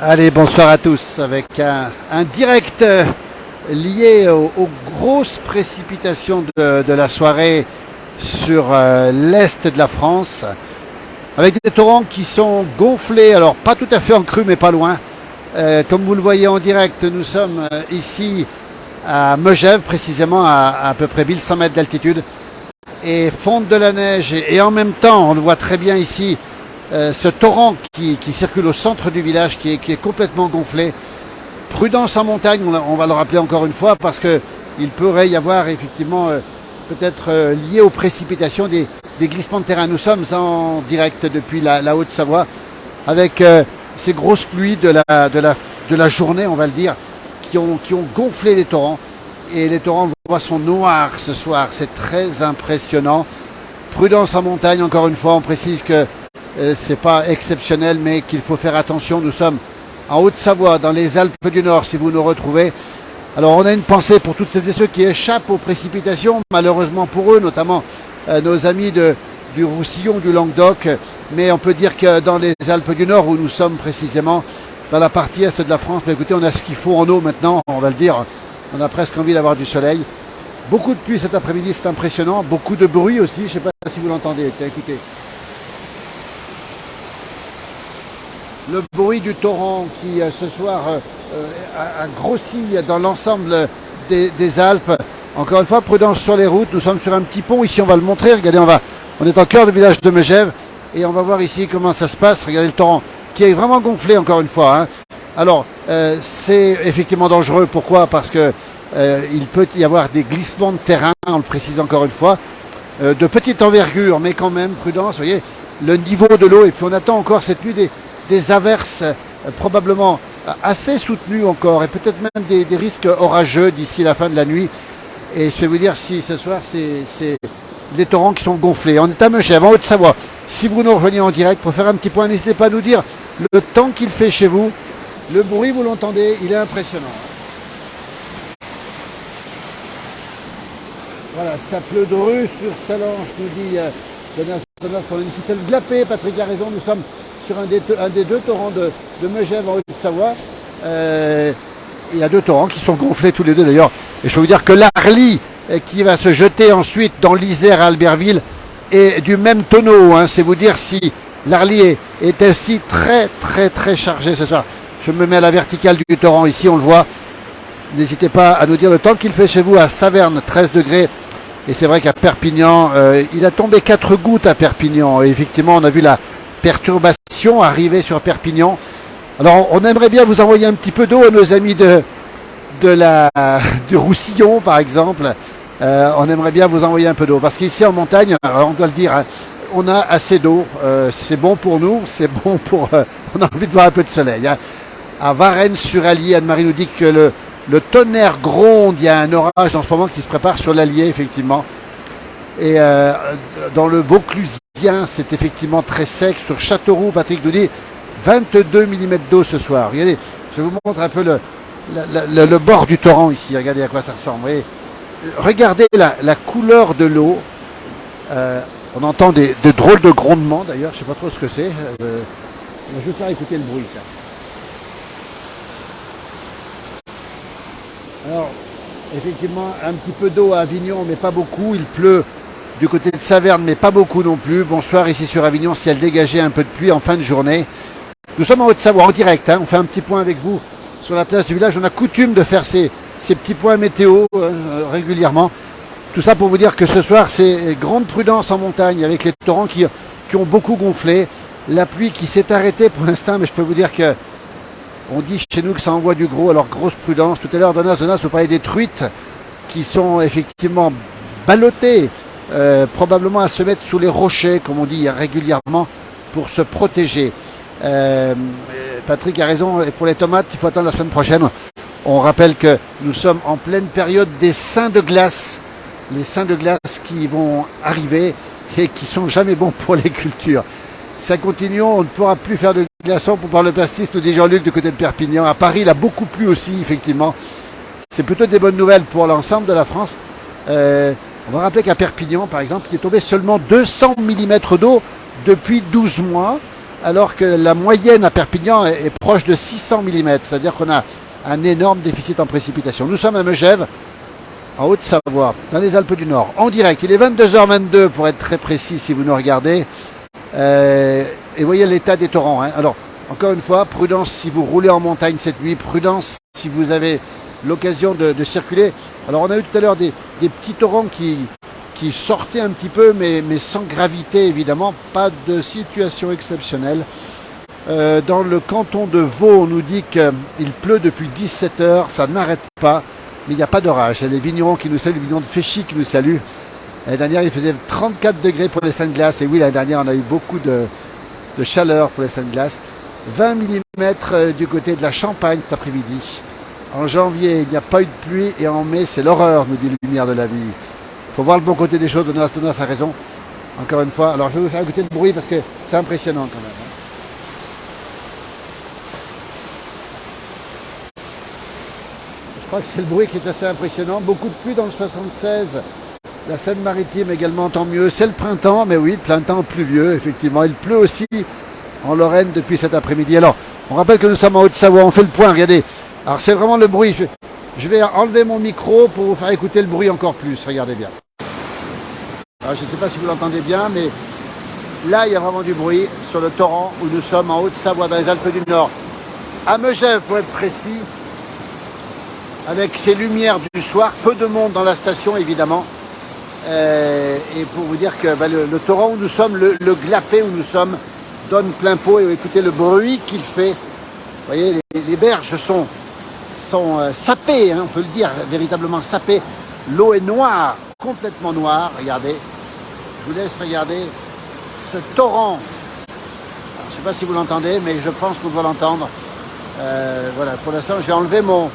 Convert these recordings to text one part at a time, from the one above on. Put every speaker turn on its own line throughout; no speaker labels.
Allez, bonsoir à tous avec un direct lié aux grosses précipitations de la soirée sur l'est de la France, avec des torrents qui sont gonflés, alors pas tout à fait en crue mais pas loin. Comme vous le voyez en direct, nous sommes ici à Megève, précisément à peu près 1100 mètres d'altitude, et fonde de la neige et en même temps, on le voit très bien ici, ce torrent qui circule au centre du village qui est complètement gonflé. Prudence en montagne, on va le rappeler encore une fois, parce qu'il pourrait y avoir effectivement peut-être lié aux précipitations des glissements de terrain. Nous sommes en direct depuis la Haute-Savoie avec ces grosses pluies de la journée, on va le dire, qui ont gonflé les torrents. Et les torrents, on voit, sont noirs ce soir, c'est très impressionnant. Prudence en montagne, encore une fois, on précise que c'est pas exceptionnel, mais qu'il faut faire attention. Nous sommes en Haute-Savoie, dans les Alpes du Nord, si vous nous retrouvez. Alors on a une pensée pour toutes celles et ceux qui échappent aux précipitations, malheureusement pour eux, notamment nos amis du Roussillon, du Languedoc, mais on peut dire que dans les Alpes du Nord, où nous sommes précisément, dans la partie est de la France, mais écoutez, on a ce qu'il faut en eau maintenant, on va le dire, on a presque envie d'avoir du soleil. Beaucoup de pluie cet après-midi, c'est impressionnant, beaucoup de bruit aussi, je ne sais pas si vous l'entendez, tiens écoutez. Le bruit du torrent qui ce soir a grossi dans l'ensemble des Alpes. Encore une fois, prudence sur les routes. Nous sommes sur un petit pont. Ici, on va le montrer. Regardez, on est en cœur du village de Megève et on va voir ici comment ça se passe. Regardez le torrent qui est vraiment gonflé, encore une fois, hein. Alors, c'est effectivement dangereux. Pourquoi? Parce que il peut y avoir des glissements de terrain, on le précise encore une fois, de petite envergure, mais quand même, prudence. Vous voyez, le niveau de l'eau. Et puis, on attend encore cette nuit des averses probablement assez soutenues encore, et peut-être même des risques orageux d'ici la fin de la nuit. Et je vais vous dire, si ce soir, c'est les torrents qui sont gonflés. On est à Megève, en Haute-Savoie. Si vous nous rejoignez en direct, pour faire un petit point, n'hésitez pas à nous dire le temps qu'il fait chez vous. Le bruit, vous l'entendez, il est impressionnant. Voilà, ça pleut de rue sur Salange, nous dit Donas pour le c'est le glapé. Patrick a raison, nous sommes sur un des deux torrents de Megève en Haute-Savoie. Il y a deux torrents qui sont gonflés tous les deux d'ailleurs. Et je peux vous dire que l'Arly, qui va se jeter ensuite dans l'Isère à Albertville, est du même tonneau, hein. C'est vous dire si l'Arly est aussi très chargé ce soir. Je me mets à la verticale du torrent ici, on le voit. N'hésitez pas à nous dire le temps qu'il fait chez vous à Saverne, 13 degrés. Et c'est vrai qu'à Perpignan, il a tombé 4 gouttes à Perpignan. Et effectivement, on a vu la perturbation arriver sur Perpignan. Alors, on aimerait bien vous envoyer un petit peu d'eau à nos amis du Roussillon, par exemple. On aimerait bien vous envoyer un peu d'eau. Parce qu'ici, en montagne, on doit le dire, hein, on a assez d'eau. C'est bon pour nous, c'est bon pour... on a envie de voir un peu de soleil, hein. À Varennes-sur-Allier, Anne-Marie nous dit que le tonnerre gronde. Il y a un orage en ce moment qui se prépare sur l'Allier, effectivement. Et dans le Vauclusien, c'est effectivement très sec. Sur Châteauroux, Patrick nous dit 22 mm d'eau ce soir. Regardez, je vous montre un peu le bord du torrent ici. Regardez à quoi ça ressemble. Voyez, regardez la couleur de l'eau. On entend des drôles de grondements d'ailleurs. Je ne sais pas trop ce que c'est. Je vais faire écouter le bruit. Là. Alors, effectivement, un petit peu d'eau à Avignon, mais pas beaucoup. Il pleut du côté de Saverne, mais pas beaucoup non plus. Bonsoir ici sur Avignon, ciel dégagé, un peu de pluie en fin de journée. Nous sommes en Haute-Savoie, en direct, hein. On fait un petit point avec vous sur la place du village. On a coutume de faire ces petits points météo régulièrement. Tout ça pour vous dire que ce soir, c'est grande prudence en montagne avec les torrents qui ont beaucoup gonflé. La pluie qui s'est arrêtée pour l'instant, mais je peux vous dire que on dit chez nous que ça envoie du gros, alors grosse prudence. Tout à l'heure, Donas, vous parlez des truites qui sont effectivement ballottées, probablement à se mettre sous les rochers, comme on dit régulièrement, pour se protéger. Patrick a raison, et pour les tomates, il faut attendre la semaine prochaine. On rappelle que nous sommes en pleine période des seins de glace. Les seins de glace qui vont arriver et qui sont jamais bons pour les cultures. Ça continue, on ne pourra plus faire de glaçons pour voir le pastis, nous dit Jean-Luc du côté de Perpignan. À Paris, il a beaucoup plu aussi, effectivement. C'est plutôt des bonnes nouvelles pour l'ensemble de la France. On va rappeler qu'à Perpignan, par exemple, il est tombé seulement 200 mm d'eau depuis 12 mois. alors que la moyenne à Perpignan est proche de 600 mm, c'est-à-dire qu'on a un énorme déficit en précipitation. Nous sommes à Megève, en Haute-Savoie, dans les Alpes du Nord, en direct. Il est 22h22 pour être très précis si vous nous regardez. Et voyez l'état des torrents. Hein. Alors, encore une fois, prudence si vous roulez en montagne cette nuit, prudence si vous avez l'occasion de circuler. Alors, on a eu tout à l'heure des petits torrents qui sortaient un petit peu, mais sans gravité évidemment, pas de situation exceptionnelle. Dans le canton de Vaud, on nous dit qu'il pleut depuis 17 heures, ça n'arrête pas, mais il n'y a pas d'orage. Il y a les vignerons qui nous saluent, les vignerons de Féchy qui nous saluent. L'année dernière, il faisait 34 degrés pour les seins de glace, et oui, l'année dernière, on a eu beaucoup de chaleur pour les seins de glace. 20 mm du côté de la Champagne cet après-midi. En janvier, il n'y a pas eu de pluie, et en mai, c'est l'horreur, nous dit Lumière de la Vie. Il faut voir le bon côté des choses, Donas a raison. Encore une fois, alors je vais vous faire écouter le bruit parce que c'est impressionnant quand même. Je crois que c'est le bruit qui est assez impressionnant. Beaucoup de pluie dans le 76. La Seine-Maritime également, tant mieux. C'est le printemps, mais oui, le printemps pluvieux, effectivement. Il pleut aussi en Lorraine depuis cet après-midi. Alors, on rappelle que nous sommes en Haute-Savoie, on fait le point, regardez. Alors, c'est vraiment le bruit. Je vais enlever mon micro pour vous faire écouter le bruit encore plus, regardez bien. Alors, je ne sais pas si vous l'entendez bien, mais là, il y a vraiment du bruit sur le torrent où nous sommes en Haute-Savoie, dans les Alpes du Nord. À Megève, pour être précis, avec ces lumières du soir, peu de monde dans la station, évidemment. Et pour vous dire que le torrent où nous sommes, le glapé où nous sommes, donne plein pot. Et écoutez le bruit qu'il fait. Vous voyez, les berges sont sapées, hein, on peut le dire, véritablement sapées. L'eau est noire, complètement noire, regardez. Je vous laisse regarder ce torrent. Alors, je ne sais pas si vous l'entendez, mais je pense qu'on doit l'entendre. Voilà, pour l'instant, j'ai enlevé mon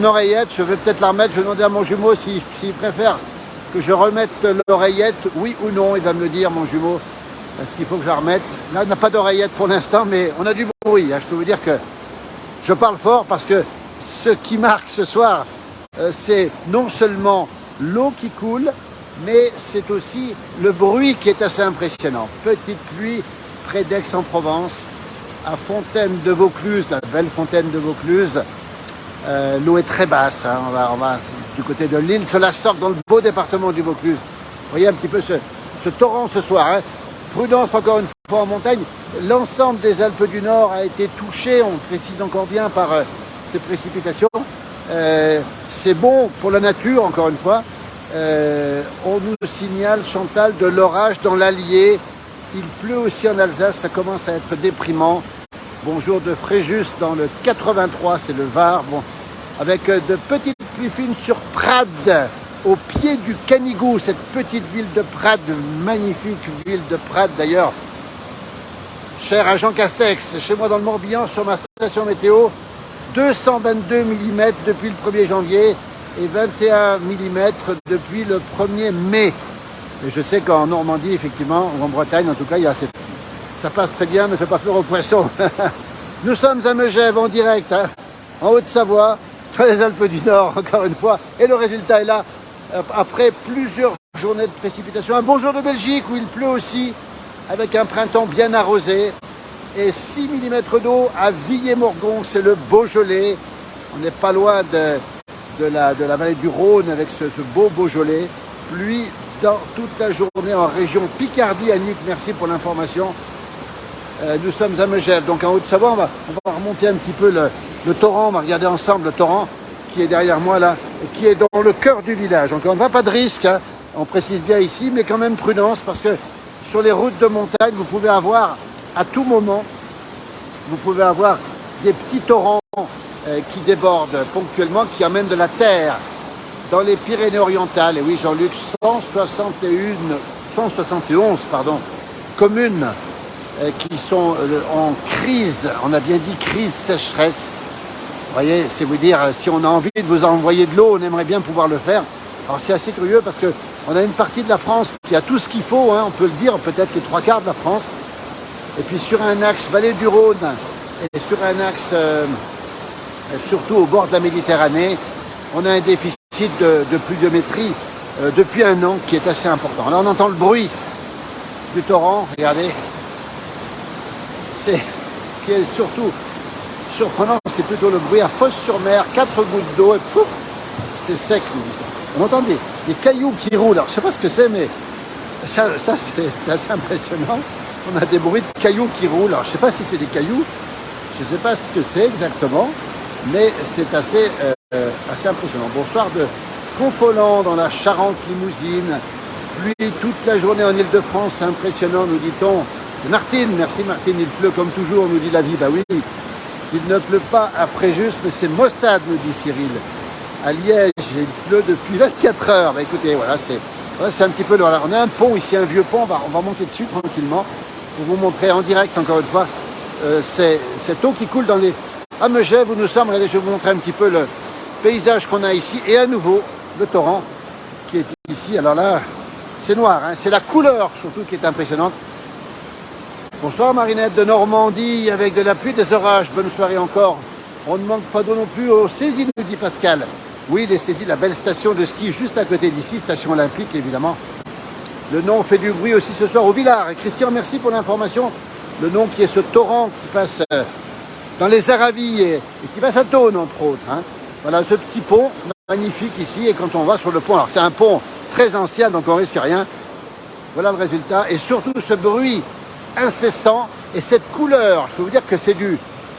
oreillette. Je vais peut-être la remettre. Je vais demander à mon jumeau s'il préfère que je remette l'oreillette, oui ou non. Il va me le dire, mon jumeau, parce qu'il faut que je la remette. Là, on n'a pas d'oreillette pour l'instant, mais on a du bruit. Hein. Je peux vous dire que je parle fort parce que ce qui marque ce soir, c'est non seulement l'eau qui coule, mais c'est aussi le bruit qui est assez impressionnant. Petite pluie près d'Aix-en-Provence, à Fontaine de Vaucluse, la belle Fontaine de Vaucluse. L'eau est très basse, hein. On va du côté de l'île, cela sort dans le beau département du Vaucluse. Vous voyez un petit peu ce torrent ce soir. Hein. Prudence encore une fois en montagne. L'ensemble des Alpes du Nord a été touché, on précise encore bien, par ces précipitations. C'est bon pour la nature, encore une fois. On nous signale, Chantal, de l'orage dans l'Allier. Il pleut aussi en Alsace, ça commence à être déprimant. Bonjour de Fréjus dans le 83, c'est le Var. Bon, avec de petites pluies fines sur Prades, au pied du Canigou, cette petite ville de Prades, magnifique ville de Prades d'ailleurs. Cher à Jean Castex, chez moi dans le Morbihan, sur ma station météo, 222 mm depuis le 1er janvier et 21 mm depuis le 1er mai. Et je sais qu'en Normandie, effectivement, ou en Bretagne en tout cas, ça passe très bien, ne fait pas peur aux poissons. Nous sommes à Megève en direct, hein, en Haute-Savoie, dans les Alpes du Nord, encore une fois. Et le résultat est là, après plusieurs journées de précipitation. Un bon jour de Belgique où il pleut aussi, avec un printemps bien arrosé. Et 6 mm d'eau à Villers-Morgon, c'est le Beaujolais. On n'est pas loin de la vallée du Rhône avec ce beau Beaujolais. Pluie dans toute la journée en région Picardie. Annick, merci pour l'information. Nous sommes à Megève, donc en Haute-Savoie. On va remonter un petit peu le torrent. On va regarder ensemble le torrent qui est derrière moi là, et qui est dans le cœur du village. Encore une fois, pas de risque, hein, on précise bien ici, mais quand même prudence, parce que sur les routes de montagne, vous pouvez avoir à tout moment, vous pouvez avoir des petits torrents qui débordent ponctuellement, qui amènent de la terre dans les Pyrénées-Orientales. Et oui, Jean-Luc, 171 communes qui sont en crise, on a bien dit crise sécheresse. Vous voyez, c'est vous dire, si on a envie de vous envoyer de l'eau, on aimerait bien pouvoir le faire. Alors c'est assez curieux parce qu'on a une partie de la France qui a tout ce qu'il faut, hein, on peut le dire, peut-être les 3/4 de la France. Et puis sur un axe vallée du Rhône et sur un axe surtout au bord de la Méditerranée, on a un déficit de pluviométrie depuis un an qui est assez important. Là on entend le bruit du torrent, regardez. ce qui est surtout surprenant, c'est plutôt le bruit à Fos-sur-Mer, 4 gouttes d'eau et pouf, c'est sec. On entend des cailloux qui roulent. Alors, je ne sais pas ce que c'est, mais ça c'est assez impressionnant. On a des bruits de cailloux qui roulent. Alors, je ne sais pas si c'est des cailloux, je ne sais pas ce que c'est exactement, mais c'est assez impressionnant. Bonsoir de Confolens dans la Charente-Limousine. Pluie toute la journée en Ile-de-France, c'est impressionnant, nous dit-on. Martine, merci Martine, il pleut comme toujours, nous dit la vie. Bah oui, il ne pleut pas à Fréjus, mais c'est Mossad, nous dit Cyril. À Liège, il pleut depuis 24 heures. Bah écoutez, voilà, c'est un petit peu... Voilà, on a un pont ici, un vieux pont, on va monter dessus tranquillement pour vous montrer en direct, encore une fois, cette eau qui coule dans les... À Megève, où nous sommes, regardez, je vais vous montrer un petit peu le paysage qu'on a ici, et à nouveau, le torrent qui est ici. Alors là, c'est noir, hein, c'est la couleur surtout qui est impressionnante. Bonsoir Marinette de Normandie, avec de la pluie, des orages, bonne soirée encore. On ne manque pas d'eau non plus aux saisies, nous dit Pascal. Oui, les saisies, la belle station de ski juste à côté d'ici, station olympique évidemment. Le nom fait du bruit aussi ce soir au Villard. Et Christian, merci pour l'information. Le nom qui est ce torrent qui passe dans les Aravis et qui passe à Thônes entre autres. Hein. Voilà ce petit pont magnifique ici, et quand on va sur le pont, alors c'est un pont très ancien donc on risque rien. Voilà le résultat, et surtout ce bruit incessant et cette couleur. Je peux vous dire que c'est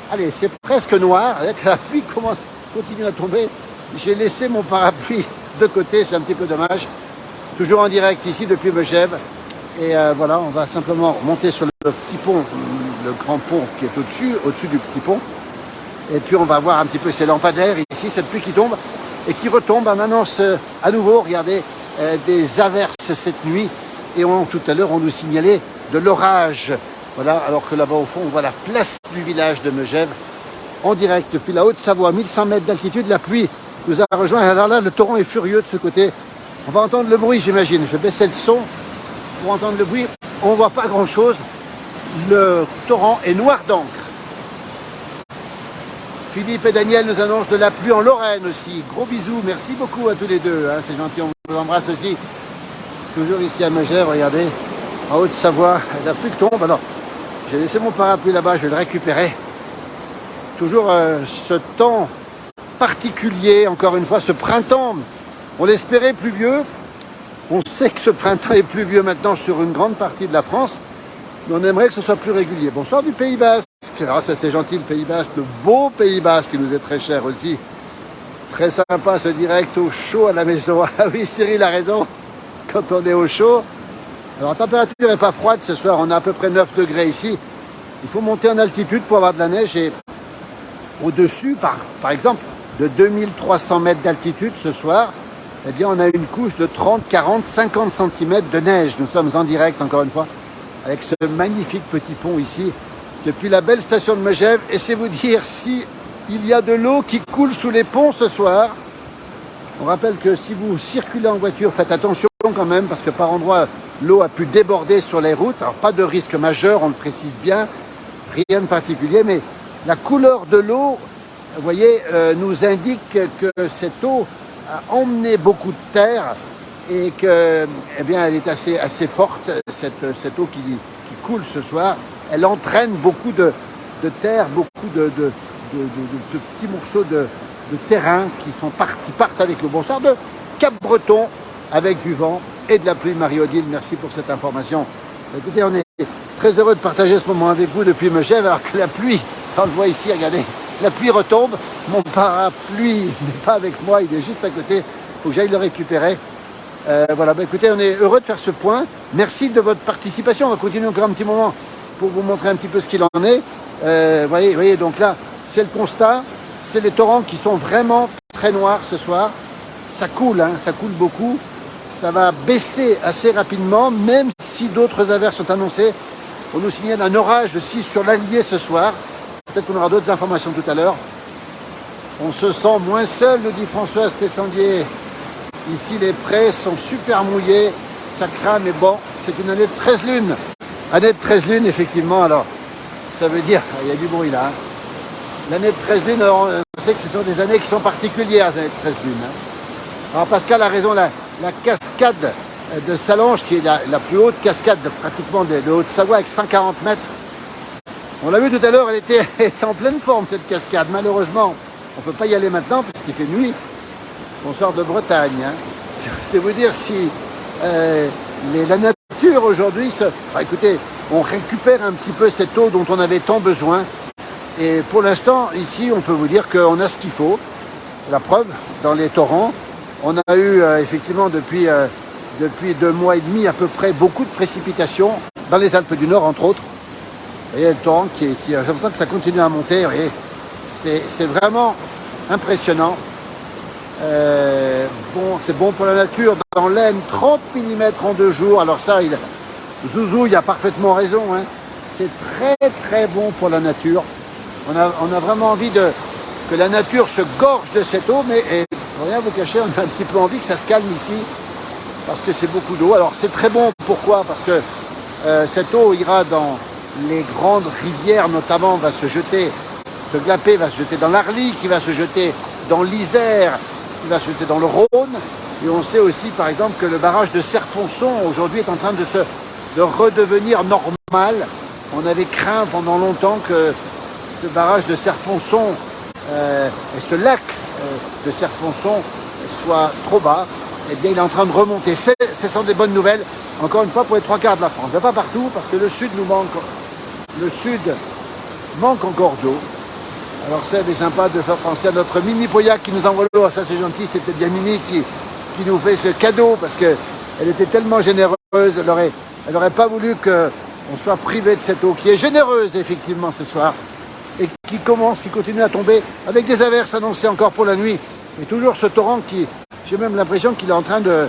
allez, c'est presque noir, avec la pluie continue à tomber. J'ai laissé mon parapluie de côté, c'est un petit peu dommage. Toujours en direct ici depuis Megève. Et voilà, on va simplement monter sur le petit pont, le grand pont qui est au-dessus du petit pont. Et puis on va voir un petit peu ces lampadaires ici, cette pluie qui tombe et qui retombe. On annonce à nouveau, regardez, des averses cette nuit. Et tout à l'heure, on nous signalait de l'orage. Voilà, alors que là-bas au fond, on voit la place du village de Megève en direct depuis la Haute-Savoie, 1100 mètres d'altitude. La pluie nous a rejoint. Alors là, le torrent est furieux de ce côté. On va entendre le bruit, j'imagine. Je vais baisser le son pour entendre le bruit. On ne voit pas grand-chose. Le torrent est noir d'encre. Philippe et Daniel nous annoncent de la pluie en Lorraine aussi. Gros bisous, merci beaucoup à tous les deux. Hein, c'est gentil, on vous embrasse aussi. Toujours ici à Megève, regardez, en Haute-Savoie, la pluie qui tombe. Alors, j'ai laissé mon parapluie là-bas, je vais le récupérer. Toujours ce temps particulier, encore une fois, ce printemps. On l'espérait pluvieux. On sait que ce printemps est pluvieux maintenant sur une grande partie de la France. Mais on aimerait que ce soit plus régulier. Bonsoir du Pays Basque. Ah, ça c'est gentil, le Pays Basque, le beau Pays Basque qui nous est très cher aussi. Très sympa ce direct au chaud à la maison. Ah oui, Cyril a raison. Quand on est au chaud. Alors la température n'est pas froide ce soir, on a à peu près 9 degrés ici. Il faut monter en altitude pour avoir de la neige, et au-dessus, par exemple, de 2300 mètres d'altitude ce soir, eh bien on a une couche de 30, 40, 50 cm de neige. Nous sommes en direct encore une fois avec ce magnifique petit pont ici depuis la belle station de Megève. Et c'est vous dire si il y a de l'eau qui coule sous les ponts ce soir. On rappelle que si vous circulez en voiture, faites attention quand même, parce que par endroits, l'eau a pu déborder sur les routes. Alors pas de risque majeur, on le précise bien, rien de particulier, mais la couleur de l'eau, vous voyez, nous indique que cette eau a emmené beaucoup de terre et que, eh bien, elle est assez forte, cette eau qui coule ce soir. Elle entraîne beaucoup de terre, beaucoup de petits morceaux de terrain qui partent avec le bonsoir de Cap-Breton avec du vent et de la pluie. Marie-Odile, merci pour cette information. Écoutez, on est très heureux de partager ce moment avec vous depuis Megève, alors que la pluie, on le voit ici, regardez, la pluie retombe. Mon parapluie n'est pas avec moi, il est juste à côté. Il faut que j'aille le récupérer. Voilà, écoutez, on est heureux de faire ce point. Merci de votre participation. On va continuer encore un petit moment pour vous montrer un petit peu ce qu'il en est. Voyez, donc là, c'est le constat. C'est les torrents qui sont vraiment très noirs ce soir. Ça coule, hein, ça coule beaucoup. Ça va baisser assez rapidement, même si d'autres averses sont annoncées. On nous signale un orage aussi sur l'Allier ce soir. Peut-être qu'on aura d'autres informations tout à l'heure. On se sent moins seul, nous dit Françoise Tessandier. Ici, les prés sont super mouillés. Ça crame, mais bon, c'est une année de 13 lunes. Année de 13 lunes, effectivement. Alors, ça veut dire, il y a du bruit là. Hein. L'année de 13 lunes, alors, on sait que ce sont des années qui sont particulières, les années de 13 lunes. Hein. Alors, Pascal a raison, la cascade de Salange, qui est la plus haute cascade pratiquement de Haute-Savoie, avec 140 mètres. On l'a vu tout à l'heure, elle était en pleine forme cette cascade. Malheureusement, on ne peut pas y aller maintenant puisqu'il fait nuit. On sort de Bretagne. Hein. C'est vous dire si la nature aujourd'hui, écoutez, on récupère un petit peu cette eau dont on avait tant besoin. Et pour l'instant, ici, on peut vous dire qu'on a ce qu'il faut. La preuve, dans les torrents, on a eu effectivement depuis 2 mois et demi à peu près beaucoup de précipitations dans les Alpes du Nord, entre autres. Vous voyez le torrent j'ai l'impression que ça continue à monter. C'est vraiment impressionnant. Bon, c'est bon pour la nature. Dans l'Aisne, 30 mm en 2 jours. Alors ça, Zouzou, il a parfaitement raison. Hein. C'est très très bon pour la nature. On a vraiment envie que la nature se gorge de cette eau, mais pour rien vous cacher, on a un petit peu envie que ça se calme ici, parce que c'est beaucoup d'eau. Alors c'est très bon, pourquoi? Parce que cette eau ira dans les grandes rivières, notamment va se jeter, ce glapé va se jeter dans l'Arly, qui va se jeter dans l'Isère, qui va se jeter dans le Rhône. Et on sait aussi, par exemple, que le barrage de Serponçon, aujourd'hui, est en train de redevenir normal. On avait craint pendant longtemps que ce barrage de Serponçon et ce lac de Serponçon soit trop bas. Eh bien, il est en train de remonter. Ce sont des bonnes nouvelles, encore une fois, pour les 3/4 de la France. Mais pas partout, parce que le sud nous manque. Le sud manque encore d'eau. Alors, c'est sympa de faire penser à notre Mimi Pauillac qui nous envoie l'eau. Ça, c'est gentil. C'était bien Mimi qui nous fait ce cadeau, parce qu'elle était tellement généreuse. Elle n'aurait pas voulu qu'on soit privé de cette eau, qui est généreuse, effectivement, ce soir. Et qui continue à tomber, avec des averses annoncées encore pour la nuit. Et toujours ce torrent j'ai même l'impression qu'il est en train de...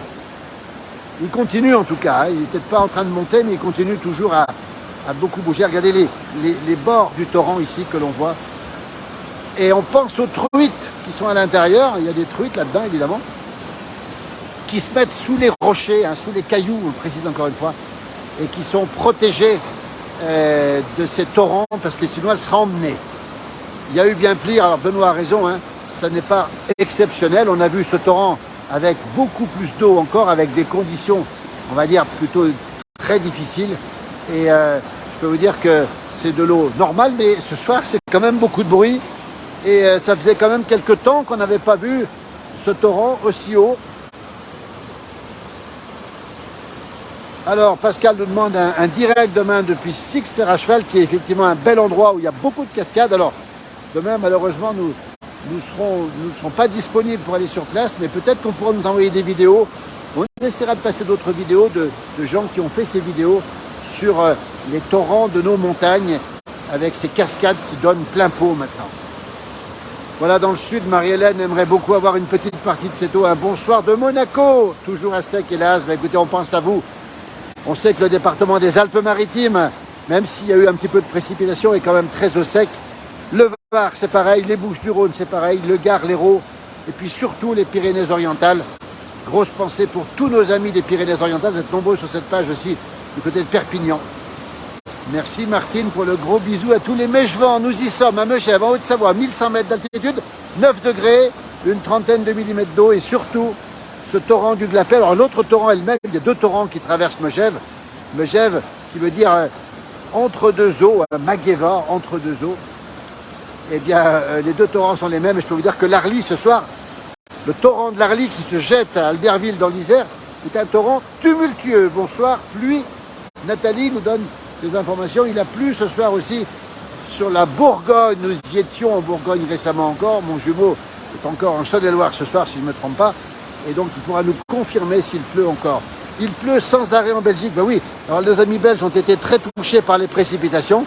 Il continue en tout cas, hein. Il n'est peut-être pas en train de monter, mais il continue toujours à beaucoup bouger. Regardez les bords du torrent ici que l'on voit. Et on pense aux truites qui sont à l'intérieur. Il y a des truites là-dedans, évidemment, qui se mettent sous les rochers, hein, sous les cailloux, on le précise encore une fois, et qui sont protégées de ces torrents, parce que sinon elle sera emmenée. Il y a eu bien pire, alors Benoît a raison, hein, ça n'est pas exceptionnel. On a vu ce torrent avec beaucoup plus d'eau encore, avec des conditions, on va dire, plutôt très difficiles. Et je peux vous dire que c'est de l'eau normale, mais ce soir, c'est quand même beaucoup de bruit. Et ça faisait quand même quelques temps qu'on n'avait pas vu ce torrent aussi haut. Alors, Pascal nous demande un direct demain depuis Six Fer à Cheval, qui est effectivement un bel endroit où il y a beaucoup de cascades. Alors, demain, malheureusement, nous ne serons pas disponibles pour aller sur place, mais peut-être qu'on pourra nous envoyer des vidéos. On essaiera de passer d'autres vidéos de gens qui ont fait ces vidéos sur les torrents de nos montagnes, avec ces cascades qui donnent plein pot maintenant. Voilà, dans le sud, Marie-Hélène aimerait beaucoup avoir une petite partie de cette eau. Un bonsoir de Monaco, toujours à sec, hélas. Ben, écoutez, on pense à vous. On sait que le département des Alpes-Maritimes, même s'il y a eu un petit peu de précipitation, est quand même très au sec. Le Var, c'est pareil. Les Bouches-du-Rhône, c'est pareil. Le Gard, l'Hérault. Et puis surtout les Pyrénées-Orientales. Grosse pensée pour tous nos amis des Pyrénées-Orientales. Vous êtes nombreux sur cette page aussi, du côté de Perpignan. Merci Martine pour le gros bisou à tous les Mégevans. Nous y sommes à Megève, en Haute-Savoie, 1100 mètres d'altitude, 9 degrés, une trentaine de millimètres d'eau et surtout ce torrent du Glapet. Alors l'autre torrent elle-même, il y a 2 torrents qui traversent Megève. Megève qui veut dire entre 2 eaux, Magueva, entre 2 eaux. Eh bien, les 2 torrents sont les mêmes et je peux vous dire que l'Arly ce soir, le torrent de l'Arly qui se jette à Albertville dans l'Isère, est un torrent tumultueux. Bonsoir, pluie. Nathalie nous donne des informations. Il a plu ce soir aussi sur la Bourgogne. Nous y étions en Bourgogne récemment encore. Mon jumeau est encore en Saône-et-Loire ce soir, si je ne me trompe pas. Et donc, il pourra nous confirmer s'il pleut encore. Il pleut sans arrêt en Belgique. Ben oui, alors nos amis belges ont été très touchés par les précipitations.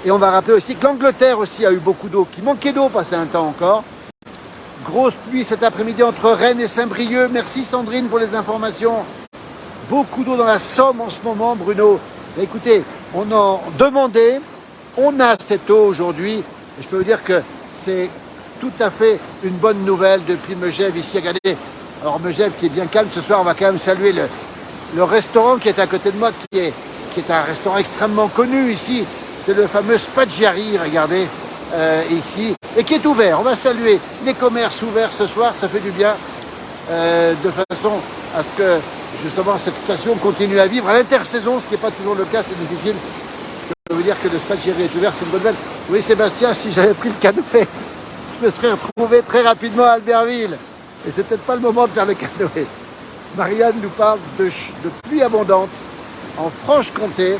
Et on va rappeler aussi que l'Angleterre aussi a eu beaucoup d'eau, qui manquait d'eau passé un temps encore. Grosse pluie cet après-midi entre Rennes et Saint-Brieuc. Merci Sandrine pour les informations. Beaucoup d'eau dans la Somme en ce moment, Bruno. Mais écoutez, on en demandait, on a cette eau aujourd'hui. Et je peux vous dire que c'est tout à fait une bonne nouvelle depuis Megève ici. Regardez, alors Megève qui est bien calme ce soir, on va quand même saluer le restaurant qui est à côté de moi, qui est un restaurant extrêmement connu ici. C'est le fameux Spaggiari, regardez, ici, et qui est ouvert. On va saluer les commerces ouverts ce soir, ça fait du bien, de façon à ce que justement cette station continue à vivre à l'intersaison, ce qui n'est pas toujours le cas, c'est difficile. peux vous dire que le Spaghetti est ouvert, c'est une bonne nouvelle. Oui Sébastien, si j'avais pris le canoë, je me serais retrouvé très rapidement à Albertville. Et c'est peut-être pas le moment de faire le canoë. Marianne nous parle de pluie abondante en Franche-Comté.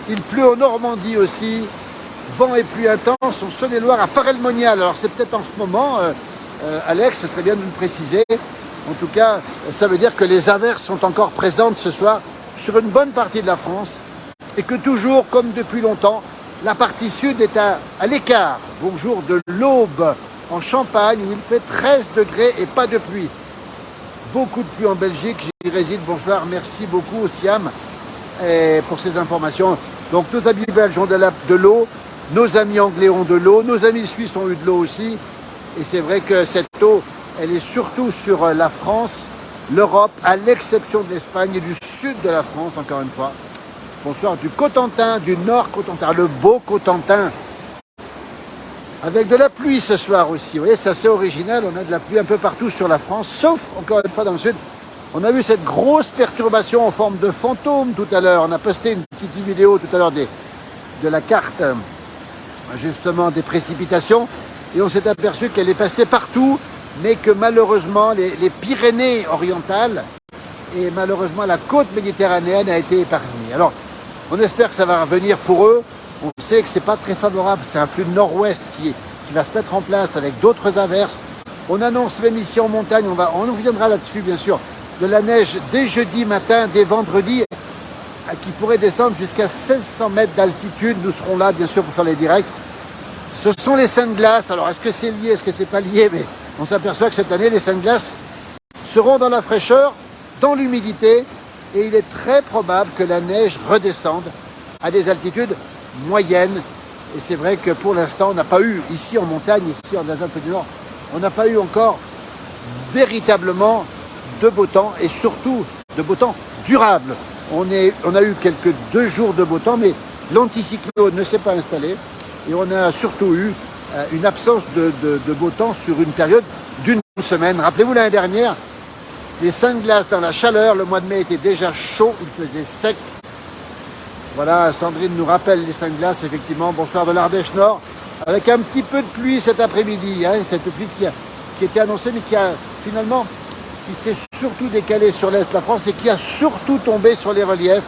Il pleut en Normandie aussi. Vent et pluie intense en Saône-et-Loire à Paray-le-Monial. Alors c'est peut-être en ce moment, Alex, ce serait bien de nous le préciser. En tout cas, ça veut dire que les averses sont encore présentes ce soir sur une bonne partie de la France. Et que toujours, comme depuis longtemps, la partie sud est à l'écart. Bonjour de l'Aube en Champagne où il fait 13 degrés et pas de pluie. Beaucoup de pluie en Belgique, j'y réside. Bonsoir, merci beaucoup au Siam pour ces informations. Donc nos amis belges ont de l'eau, nos amis anglais ont de l'eau, nos amis suisses ont eu de l'eau aussi. Et c'est vrai que cette eau, elle est surtout sur la France, l'Europe, à l'exception de l'Espagne et du sud de la France, encore une fois. Bonsoir du Cotentin, du Nord Cotentin, le beau Cotentin. Avec de la pluie ce soir aussi. Vous voyez, c'est assez original. On a de la pluie un peu partout sur la France, sauf, encore une fois, dans le sud. On a vu cette grosse perturbation en forme de fantôme tout à l'heure. On a posté une petite vidéo tout à l'heure de la carte, justement, des précipitations. Et on s'est aperçu qu'elle est passée partout, mais que malheureusement, les Pyrénées orientales et malheureusement la côte méditerranéenne a été épargnée. Alors, on espère que ça va revenir pour eux. On sait que ce n'est pas très favorable, c'est un flux de nord-ouest qui va se mettre en place avec d'autres averses. On annonce même ici en montagne, on reviendra là-dessus bien sûr, de la neige dès jeudi matin, dès vendredi, qui pourrait descendre jusqu'à 1600 mètres d'altitude. Nous serons là bien sûr pour faire les directs. Ce sont les seins de glace. Alors est-ce que c'est lié, est-ce que c'est pas lié? Mais on s'aperçoit que cette année, les seins de glace seront dans la fraîcheur, dans l'humidité, et il est très probable que la neige redescende à des altitudes moyennes. Et c'est vrai que pour l'instant, on n'a pas eu, ici en montagne, ici en Alpes du Nord, on n'a pas eu encore véritablement de beau temps, et surtout de beau temps durable. On a eu quelques 2 jours de beau temps, mais l'anticyclone ne s'est pas installé, et on a surtout eu une absence de beau temps sur une période d'une semaine. Rappelez-vous l'année dernière, les seins de glace dans la chaleur, le mois de mai était déjà chaud, il faisait sec. Voilà, Sandrine nous rappelle les seins de glace, effectivement. Bonsoir de l'Ardèche Nord, avec un petit peu de pluie cet après-midi, hein, cette pluie qui était annoncée, mais qui s'est surtout décalée sur l'est de la France et qui a surtout tombé sur les reliefs.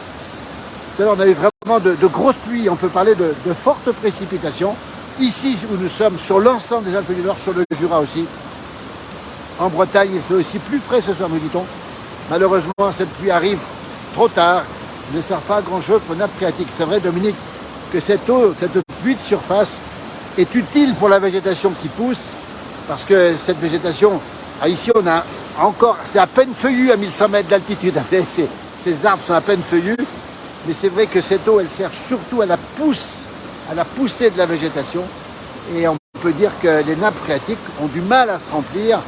Tout à l'heure, on a eu vraiment de grosses pluies, on peut parler de fortes précipitations. Ici, où nous sommes, sur l'ensemble des Alpes du Nord, sur le Jura aussi. En Bretagne, il fait aussi plus frais ce soir, nous dit-on. Malheureusement, cette pluie arrive trop tard, ne sert pas à grand-chose pour nappe phréatique. C'est vrai, Dominique, que cette eau, cette pluie de surface est utile pour la végétation qui pousse, parce que cette végétation, ici, on a encore, c'est à peine feuillu à 1100 mètres d'altitude. Ces arbres sont à peine feuillus, mais c'est vrai que cette eau, elle sert surtout à la poussée de la végétation. Et on peut dire que les nappes phréatiques ont du mal à se remplir,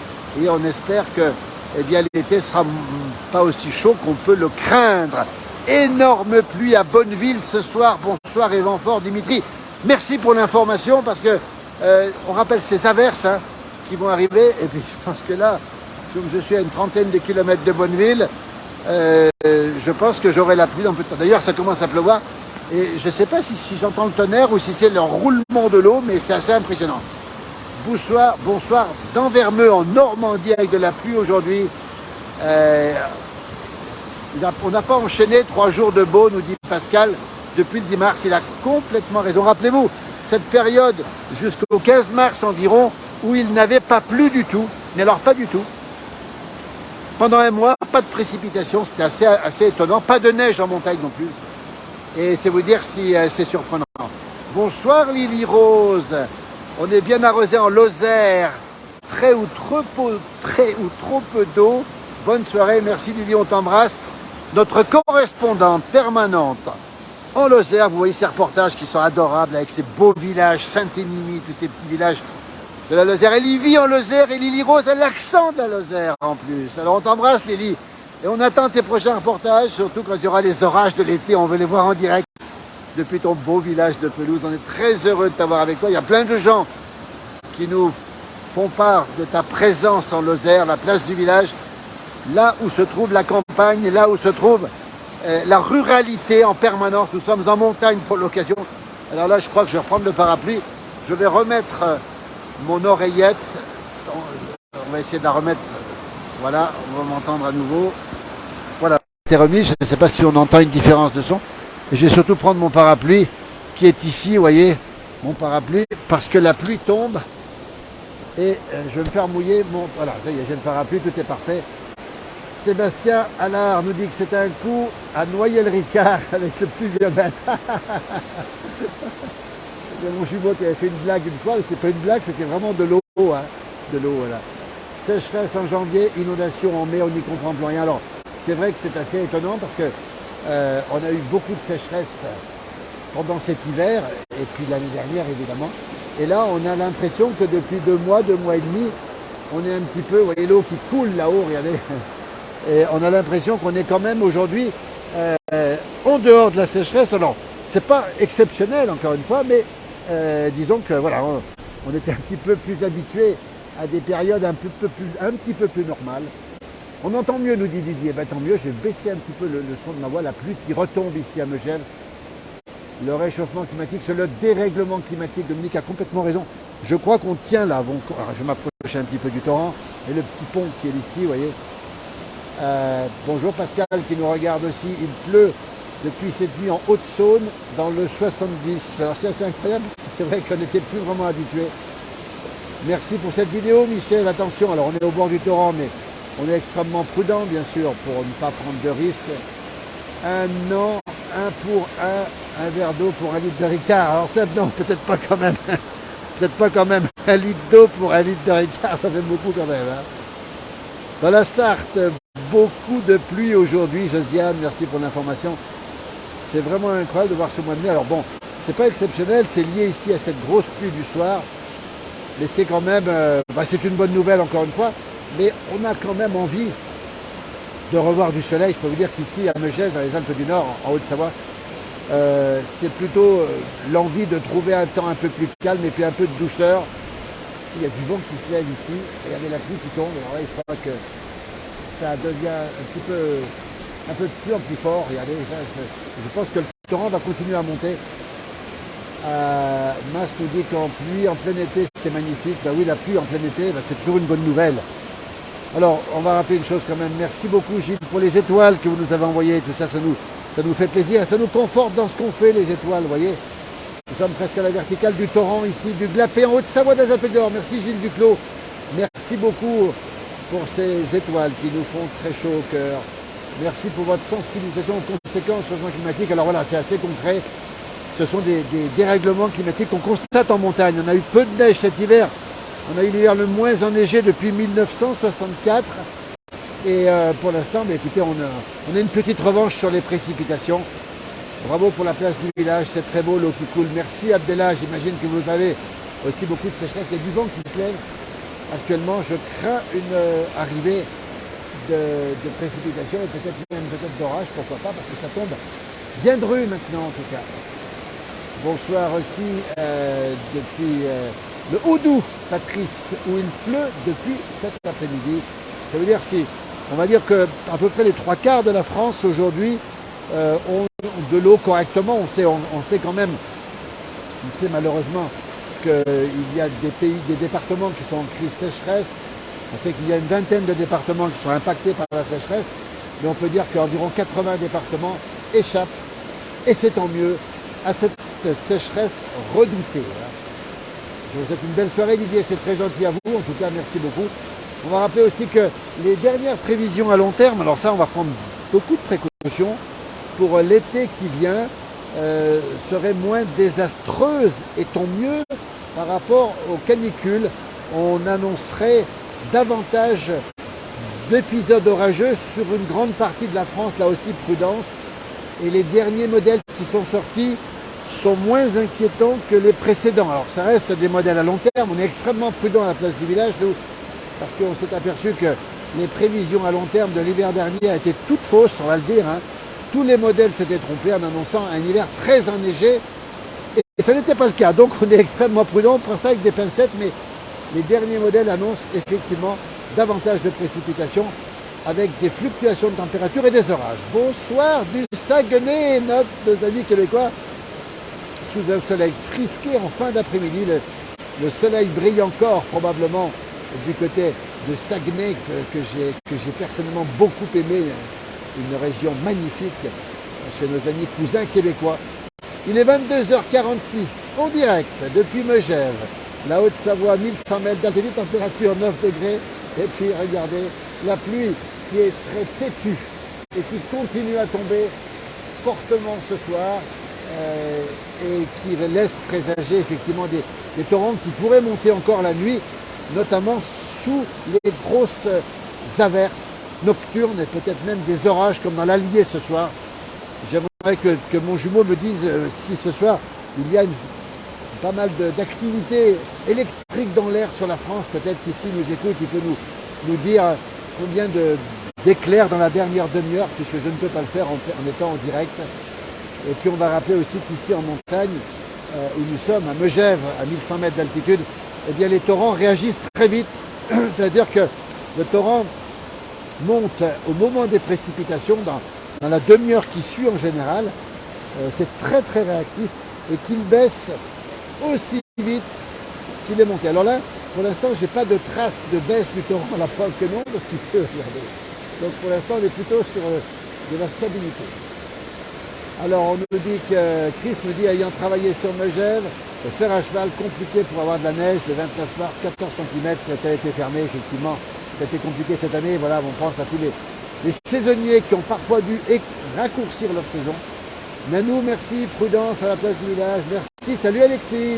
et on espère que l'été ne sera pas aussi chaud qu'on peut le craindre. Énorme pluie à Bonneville ce soir. Bonsoir et vent fort, Dimitri. Merci pour l'information, parce que on rappelle ces averses qui vont arriver. Et puis je pense que là, comme je suis à une trentaine de kilomètres de Bonneville, je pense que j'aurai la pluie dans peu de temps. D'ailleurs, ça commence à pleuvoir. Et je ne sais pas si j'entends le tonnerre ou si c'est le roulement de l'eau, mais c'est assez impressionnant. Bonsoir d'Anvermeux en Normandie avec de la pluie aujourd'hui. On n'a pas enchaîné 3 jours de beau, nous dit Pascal, depuis le 10 mars. Il a complètement raison. Rappelez-vous, cette période jusqu'au 15 mars environ, où il n'avait pas plu du tout, mais alors pas du tout. Pendant un mois, pas de précipitation, c'était assez étonnant. Pas de neige en montagne non plus. Et c'est vous dire si c'est surprenant. Bonsoir Lily Rose. On est bien arrosé en Lozère. Très ou trop peu d'eau. Bonne soirée, merci Lily, on t'embrasse. Notre correspondante permanente en Lozère, vous voyez ces reportages qui sont adorables avec ces beaux villages, Saint-Émilion, tous ces petits villages de la Lozère. Elle y vit en Lozère et Lily Rose a l'accent de la Lozère en plus. Alors on t'embrasse Lily et on attend tes prochains reportages, surtout quand il y aura les orages de l'été, on veut les voir en direct depuis ton beau village de Pelouse. On est très heureux de t'avoir avec toi. Il y a plein de gens qui nous font part de ta présence en Lozère, la place du village, là où se trouve la campagne, là où se trouve la ruralité en permanence. Nous sommes en montagne pour l'occasion. Alors là, je crois que je vais reprendre le parapluie. Je vais remettre mon oreillette. On va essayer de la remettre. Voilà, on va m'entendre à nouveau. Voilà, c'est remis. Je ne sais pas si on entend une différence de son. Et je vais surtout prendre mon parapluie qui est ici, vous voyez, mon parapluie, parce que la pluie tombe. Et je vais me faire mouiller mon... Voilà, ça y est, j'ai le parapluie, tout est parfait. Sébastien Allard nous dit que c'est un coup à noyer le Ricard avec le pluviomètre. Il y a mon jumeau qui avait fait une blague une fois, mais c'était pas une blague, c'était vraiment de l'eau, hein, de l'eau, voilà. Sécheresse en janvier, inondation en mai, on n'y comprend plus rien. Alors, c'est vrai que c'est assez étonnant parce que on a eu beaucoup de sécheresse pendant cet hiver, et puis l'année dernière, évidemment. Et là, on a l'impression que depuis 2 mois et demi, on est un petit peu, vous voyez l'eau qui coule là-haut, regardez. Et on a l'impression qu'on est quand même aujourd'hui en dehors de la sécheresse. Alors, c'est pas exceptionnel, encore une fois, mais disons que voilà, on était un petit peu plus habitué à des périodes un petit peu plus normales. On entend mieux, nous dit Didier. Ben, tant mieux, je vais baisser un petit peu le son de ma voix. La pluie qui retombe ici à Megève. Le réchauffement climatique, c'est le dérèglement climatique. Dominique a complètement raison. Je crois qu'on tient là. Bon, alors, je vais m'approcher un petit peu du torrent. Et le petit pont qui est ici, vous voyez. Bonjour Pascal qui nous regarde aussi. Il pleut depuis cette nuit en Haute-Saône dans le 70. Alors c'est assez incroyable parce que c'est vrai qu'on n'était plus vraiment habitué. Merci pour cette vidéo Michel. Attention, alors on est au bord du torrent mais on est extrêmement prudent bien sûr pour ne pas prendre de risques. Un an, un pour un verre d'eau pour 1 litre de Ricard. Alors ça non, peut-être pas quand même. Peut-être pas quand même 1 litre d'eau pour 1 litre de Ricard, ça fait beaucoup quand même. Hein. Dans la Sarthe, beaucoup de pluie aujourd'hui. Josiane, merci pour l'information. C'est vraiment incroyable de voir ce mois de mai. Alors bon, c'est pas exceptionnel, c'est lié ici à cette grosse pluie du soir. Mais c'est quand même, c'est une bonne nouvelle encore une fois. Mais on a quand même envie de revoir du soleil. Je peux vous dire qu'ici à Megève, dans les Alpes du Nord, en Haute-Savoie, c'est plutôt l'envie de trouver un temps un peu plus calme et puis un peu de douceur. Il y a du vent qui se lève ici. Regardez la pluie qui tombe. Alors là, il faudra que ça devient un peu de plus en plus fort. Regardez, je pense que le torrent va continuer à monter. Mas nous dit qu'en pluie, en plein été, c'est magnifique. Ben oui, la pluie en plein été, c'est toujours une bonne nouvelle. Alors, on va rappeler une chose quand même. Merci beaucoup Gilles pour les étoiles que vous nous avez envoyées. Tout ça, ça nous fait plaisir. Ça nous conforte dans ce qu'on fait, les étoiles, vous voyez. Nous sommes presque à la verticale du torrent ici, du Glapé en Haute-Savoie des Alpes d'Or. Merci Gilles Duclos. Merci beaucoup pour ces étoiles qui nous font très chaud au cœur. Merci pour votre sensibilisation aux conséquences du changement climatique. Alors voilà, c'est assez concret. Ce sont des dérèglements climatiques qu'on constate en montagne. On a eu peu de neige cet hiver. On a eu l'hiver le moins enneigé depuis 1964. Et pour l'instant, écoutez, on a une petite revanche sur les précipitations. Bravo pour la place du village, c'est très beau, l'eau qui coule. Merci Abdellah, j'imagine que vous avez aussi beaucoup de sécheresse. Il y a du vent qui se lève. Actuellement, je crains une arrivée de précipitations et peut-être d'orage, pourquoi pas, parce que ça tombe bien dru maintenant en tout cas. Bonsoir aussi depuis le Haut-Doubs, Patrice, où il pleut depuis cet après-midi. Ça veut dire on va dire que à peu près les 3/4 de la France aujourd'hui ont de l'eau correctement. On sait quand même, on sait malheureusement qu'il y a des départements qui sont en crise sécheresse. On sait qu'il y a une vingtaine de départements qui sont impactés par la sécheresse, mais on peut dire qu'environ 80 départements échappent, et c'est tant mieux, à cette sécheresse redoutée. Je vous souhaite une belle soirée Didier, c'est très gentil à vous, en tout cas merci beaucoup. On va rappeler aussi que les dernières prévisions à long terme, alors ça on va prendre beaucoup de précautions, pour l'été qui vient, seraient moins désastreuses et tant mieux par rapport aux canicules. On annoncerait davantage d'épisodes orageux sur une grande partie de la France, là aussi prudence. Et les derniers modèles qui sont sortis sont moins inquiétants que les précédents. Alors ça reste des modèles à long terme, on est extrêmement prudent à la place du village, nous, parce qu'on s'est aperçu que les prévisions à long terme de l'hiver dernier a été toutes fausses, on va le dire. Hein. Tous les modèles s'étaient trompés en annonçant un hiver très enneigé, et ça n'était pas le cas. Donc on est extrêmement prudent, on prend ça avec des pincettes, mais les derniers modèles annoncent effectivement davantage de précipitations avec des fluctuations de température et des orages. Bonsoir du Saguenay, nos amis québécois. sous un soleil frisqué en fin d'après-midi. Le soleil brille encore probablement du côté de Saguenay que j'ai personnellement beaucoup aimé, une région magnifique chez nos amis cousins québécois. Il est 22h46 en direct depuis Megève, la Haute-Savoie, 1100 mètres d'altitude, température 9 degrés. Et puis regardez la pluie qui est très têtue et qui continue à tomber fortement ce soir et qui laisse présager effectivement des torrents qui pourraient monter encore la nuit, notamment sous les grosses averses nocturnes et peut-être même des orages comme dans l'Allier ce soir. J'aimerais que mon jumeau me dise si ce soir il y a pas mal d'activités électriques dans l'air sur la France. Peut-être qu'ici nous écoute, il peut nous dire combien d'éclairs dans la dernière demi-heure, puisque je ne peux pas le faire en étant en direct. Et puis on va rappeler aussi qu'ici en montagne, où nous sommes, à Megève, à 1100 mètres d'altitude, eh bien les torrents réagissent très vite. C'est-à-dire que le torrent monte au moment des précipitations, dans la demi-heure qui suit en général. C'est très très réactif et qu'il baisse aussi vite qu'il est monté. Alors là, pour l'instant, je n'ai pas de trace de baisse du torrent, la preuve que non, parce qu'il peut regarder. Donc pour l'instant, on est plutôt sur de la stabilité. Alors on nous dit que Chris nous dit, ayant travaillé sur Megève, le fer à cheval compliqué pour avoir de la neige, le 29 mars, 14 cm qui a été fermé, effectivement. Ça a été compliqué cette année. Voilà, on pense à tous les saisonniers qui ont parfois dû raccourcir leur saison. Nanou, merci. Prudence à la place du village. Merci. Salut Alexis.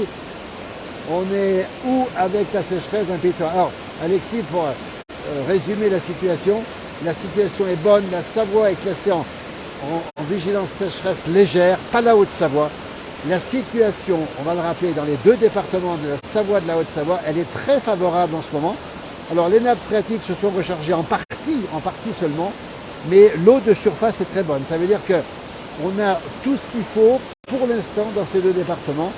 On est où avec la sécheresse d'un pays de Savoie? Alors, Alexis, pour résumer la situation est bonne. La Savoie est classée en vigilance sécheresse légère, pas la Haute-Savoie. La situation, on va le rappeler, dans les deux départements de la Savoie et de la Haute-Savoie, elle est très favorable en ce moment. Alors, les nappes phréatiques se sont rechargées en partie seulement, mais l'eau de surface est très bonne. Ça veut dire que on a tout ce qu'il faut pour l'instant dans ces deux départements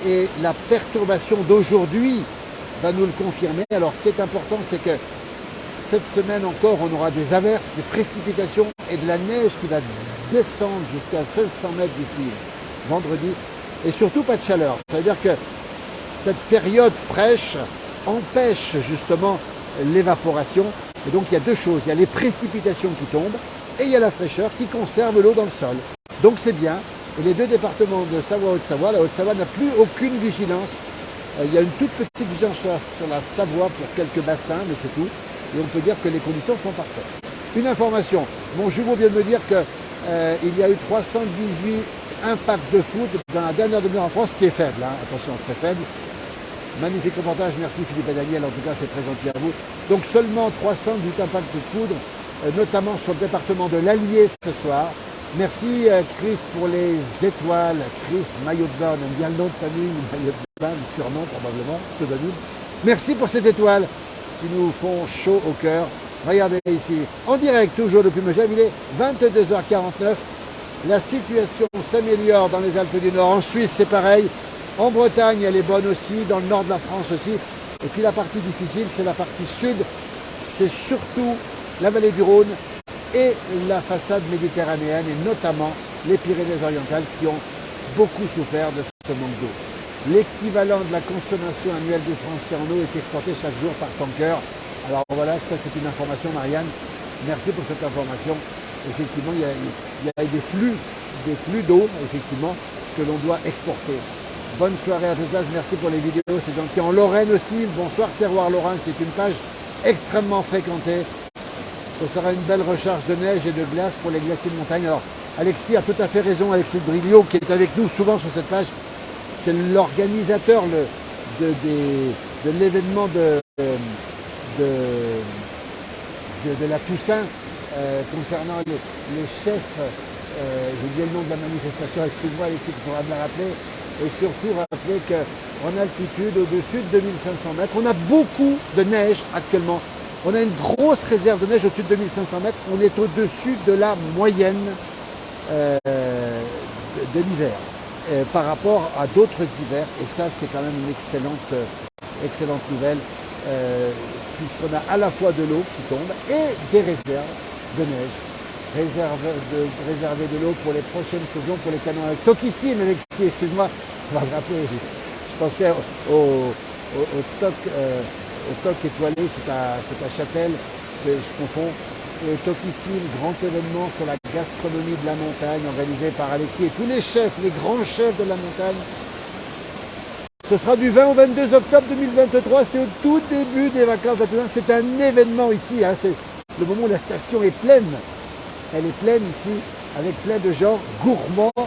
et la perturbation d'aujourd'hui va nous le confirmer. Alors ce qui est important, c'est que cette semaine encore, on aura des averses, des précipitations et de la neige qui va descendre jusqu'à 1600 mètres d'ici vendredi et surtout pas de chaleur. Ça veut dire que cette période fraîche empêche justement l'évaporation. Et donc il y a deux choses, il y a les précipitations qui tombent et il y a la fraîcheur qui conserve l'eau dans le sol. Donc c'est bien. Et les deux départements de Savoie, Haute-Savoie, la Haute-Savoie n'a plus aucune vigilance. Il y a une toute petite vigilance sur la Savoie pour quelques bassins, mais c'est tout. Et on peut dire que les conditions sont parfaites. Une information, mon jumeau vient de me dire qu'il y a eu 318 impacts de foudre dans la dernière demi-heure en France, qui est faible, hein. Attention, très faible. Magnifique reportage, merci Philippe et Daniel, en tout cas c'est très gentil à vous. Donc seulement 318 impacts de foudre, notamment sur le département de l'Allier ce soir. Merci Chris pour les étoiles. Chris, maillot de bain, on aime bien le nom de famille, maillot de bain, le surnom probablement, pseudonyme. Merci pour ces étoiles qui nous font chaud au cœur. Regardez ici, en direct toujours depuis Megève, il est 22h49. La situation s'améliore dans les Alpes du Nord. En Suisse, c'est pareil. En Bretagne, elle est bonne aussi. Dans le nord de la France aussi. Et puis la partie difficile, c'est la partie sud. C'est surtout la vallée du Rhône et la façade méditerranéenne, et notamment les Pyrénées-Orientales qui ont beaucoup souffert de ce manque d'eau. L'équivalent de la consommation annuelle des Français en eau est exporté chaque jour par tanker. Alors voilà, ça c'est une information, Marianne. Merci pour cette information. Effectivement, il y a des flux d'eau, effectivement, que l'on doit exporter. Bonne soirée à tous. Merci pour les vidéos, c'est gentil. En Lorraine aussi, bonsoir Terroir Lorrain, qui est une page extrêmement fréquentée. Ce sera une belle recharge de neige et de glace pour les glaciers de montagne. Alors, Alexis a tout à fait raison, Alexis Briglio, qui est avec nous souvent sur cette page. C'est l'organisateur de l'événement de la Toussaint concernant les chefs. J'ai oublié le nom de la manifestation, excuse-moi Alexis, il faudra me la rappeler. Et surtout rappeler qu'en altitude, au-dessus de 2500 mètres, on a beaucoup de neige actuellement. On a une grosse réserve de neige au-dessus de 2500 mètres. On est au-dessus de la moyenne de l'hiver par rapport à d'autres hivers. Et ça, c'est quand même une excellente nouvelle puisqu'on a à la fois de l'eau qui tombe et des réserves de neige réserver de l'eau pour les prochaines saisons pour les canons avec Tokissime, Alexis, excuse-moi, on va me rappeler, je pensais au TOC étoilé, c'est à Châtel, je confonds. Le Tokissime, grand événement sur la gastronomie de la montagne organisé par Alexis et tous les chefs, les grands chefs de la montagne. Ce sera du 20 au 22 octobre 2023, c'est au tout début des vacances de Toussaint. C'est un événement ici, hein. C'est le moment où la station est pleine. Elle est pleine ici, avec plein de gens gourmands,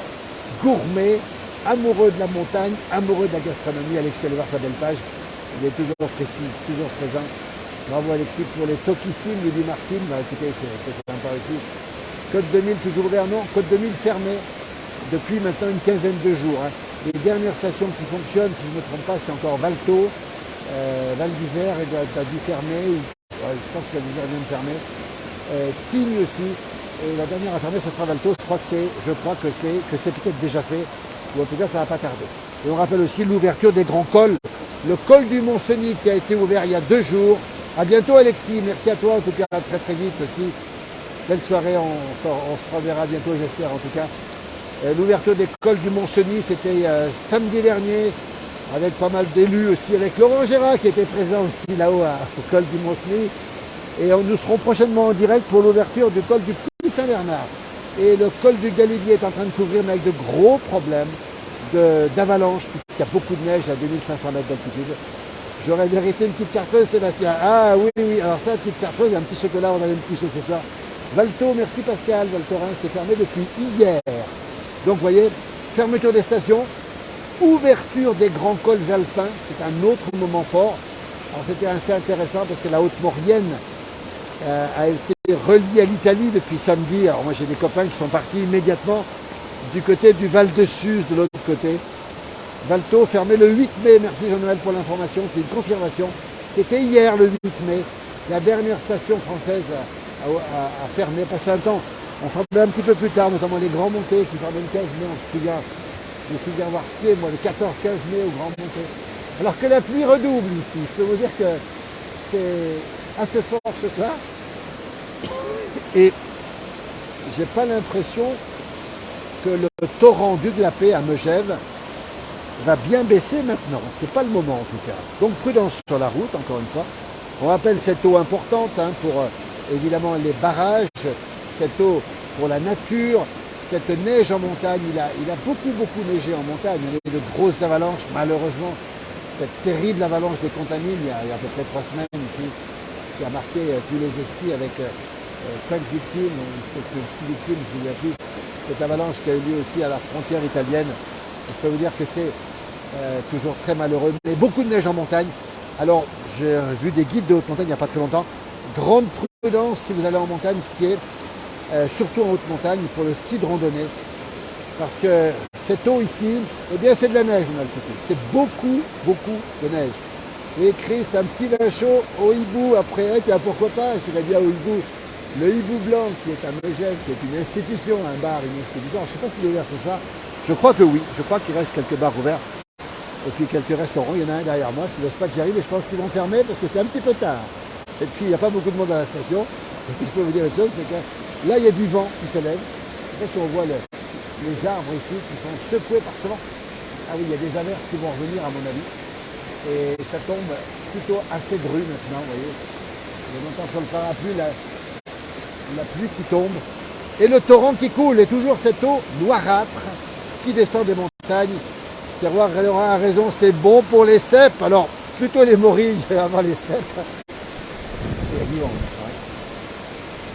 gourmets, amoureux de la montagne, amoureux de la gastronomie. Alexis, allez voir sa belle page, il est toujours précis, toujours présent. Bravo Alexis pour les Tokissimes, lui dit Martine. Bah, écoutez, c'est sympa aussi. Côte 2000 toujours ouvert, non, Côte 2000 fermée depuis maintenant une quinzaine de jours. Hein. Les dernières stations qui fonctionnent, si je ne me trompe pas, c'est encore Valto, Val d'Isère, a dû fermer, je pense que Val d'Isère vient de fermer. Tignes aussi, et la dernière à fermer, ce sera Valto. Je crois que c'est peut-être déjà fait, ou en tout cas ça ne va pas tarder. Et on rappelle aussi l'ouverture des grands cols. Le col du Mont-Cenis qui a été ouvert il y a 2 jours. À bientôt Alexis, merci à toi en tout cas, très très vite aussi. Belle soirée, on se reverra bientôt j'espère en tout cas. L'ouverture des cols du Mont-Cenis, c'était samedi dernier, avec pas mal d'élus aussi, avec Laurent Gérard qui était présent aussi là-haut au col du Mont-Cenis. Et nous serons prochainement en direct pour l'ouverture du col du Petit Saint-Bernard. Et le col du Galibier est en train de s'ouvrir, mais avec de gros problèmes d'avalanche, puisqu'il y a beaucoup de neige à 2500 mètres d'altitude. J'aurais mérité une petite chartreuse, Sébastien. Ah oui, oui, alors ça, petite chartreuse, un petit chocolat, on allait me coucher ce soir. Valto, merci Pascal. Valtorin, c'est fermé depuis hier. Donc, vous voyez, fermeture des stations, ouverture des grands cols alpins, c'est un autre moment fort. Alors, c'était assez intéressant parce que la Haute-Maurienne a été reliée à l'Italie depuis samedi. Alors, moi, j'ai des copains qui sont partis immédiatement du côté du Val de Suse, de l'autre côté. Valto fermé le 8 mai, merci Jean-Noël pour l'information, c'est une confirmation. C'était hier le 8 mai, la dernière station française a fermé, passé un temps. On fermait un petit peu plus tard, notamment les Grands Montées qui fermaient le 15 mai, je me souviens avoir skié, moi, le 14-15 mai aux Grands Montées. Alors que la pluie redouble ici, je peux vous dire que c'est assez fort ce soir. Et j'ai pas l'impression que le torrent du Glapé à Megève va bien baisser maintenant. C'est pas le moment en tout cas. Donc prudence sur la route, encore une fois. On rappelle cette eau importante pour évidemment les barrages, cette eau pour la nature, cette neige en montagne. Il a beaucoup neigé en montagne. Il y a eu de grosses avalanches, malheureusement. Cette terrible avalanche des Contamines, il y a à peu près 3 semaines ici, qui a marqué tous les esprits avec 5 victimes, ou peut-être 6 victimes, je ne me souviens plus. Cette avalanche qui a eu lieu aussi à la frontière italienne. Je peux vous dire que c'est toujours très malheureux, mais beaucoup de neige en montagne. Alors, j'ai vu des guides de haute montagne il n'y a pas très longtemps. Grande prudence si vous allez en montagne skier, surtout en haute montagne, pour le ski de randonnée. Parce que cette eau ici, eh bien c'est de la neige en altitude. C'est beaucoup de neige. Et Chris, un petit vin chaud au hibou après, pourquoi pas, je dirais bien au hibou. Le hibou blanc qui est à Megève, qui est une institution, un bar, une institution. Je ne sais pas s'il est ouvert ce soir. Je crois que oui. Je crois qu'il reste quelques bars ouverts. Et puis quelques restaurants. Il y en a un derrière moi. C'est le spot que j'arrive et je pense qu'ils vont fermer parce que c'est un petit peu tard. Et puis il n'y a pas beaucoup de monde à la station. Et puis je peux vous dire une chose, c'est que là il y a du vent qui se lève. Je sais pas si on voit les arbres ici qui sont secoués par ce vent. Ah oui, il y a des averses qui vont revenir à mon avis. Et ça tombe plutôt assez dru maintenant, vous voyez. On entend sur le parapluie la pluie qui tombe. Et le torrent qui coule, et toujours cette eau noirâtre qui descend des montagnes. Terroir a raison, c'est bon pour les cèpes. Alors, plutôt les morilles avant les cèpes. Il y a du vent. Ouais.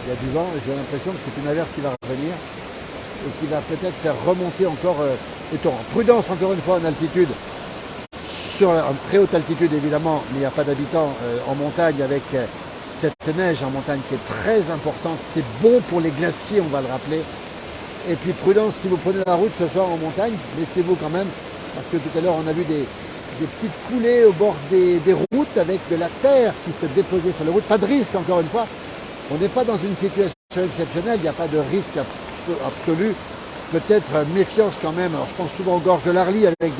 Il y a du vent, et j'ai l'impression que c'est une averse qui va revenir et qui va peut-être faire remonter encore les torrents. Prudence, encore une fois, en altitude. En très haute altitude, évidemment, mais il n'y a pas d'habitants en montagne avec cette neige en montagne qui est très importante. C'est bon pour les glaciers, on va le rappeler. Et puis prudence, si vous prenez la route ce soir en montagne, méfiez-vous quand même, parce que tout à l'heure on a vu des petites coulées au bord des routes avec de la terre qui se déposait sur les routes. Pas de risque, encore une fois. On n'est pas dans une situation exceptionnelle, il n'y a pas de risque absolu. Peut-être méfiance quand même. Alors je pense souvent aux gorges de l'Arly avec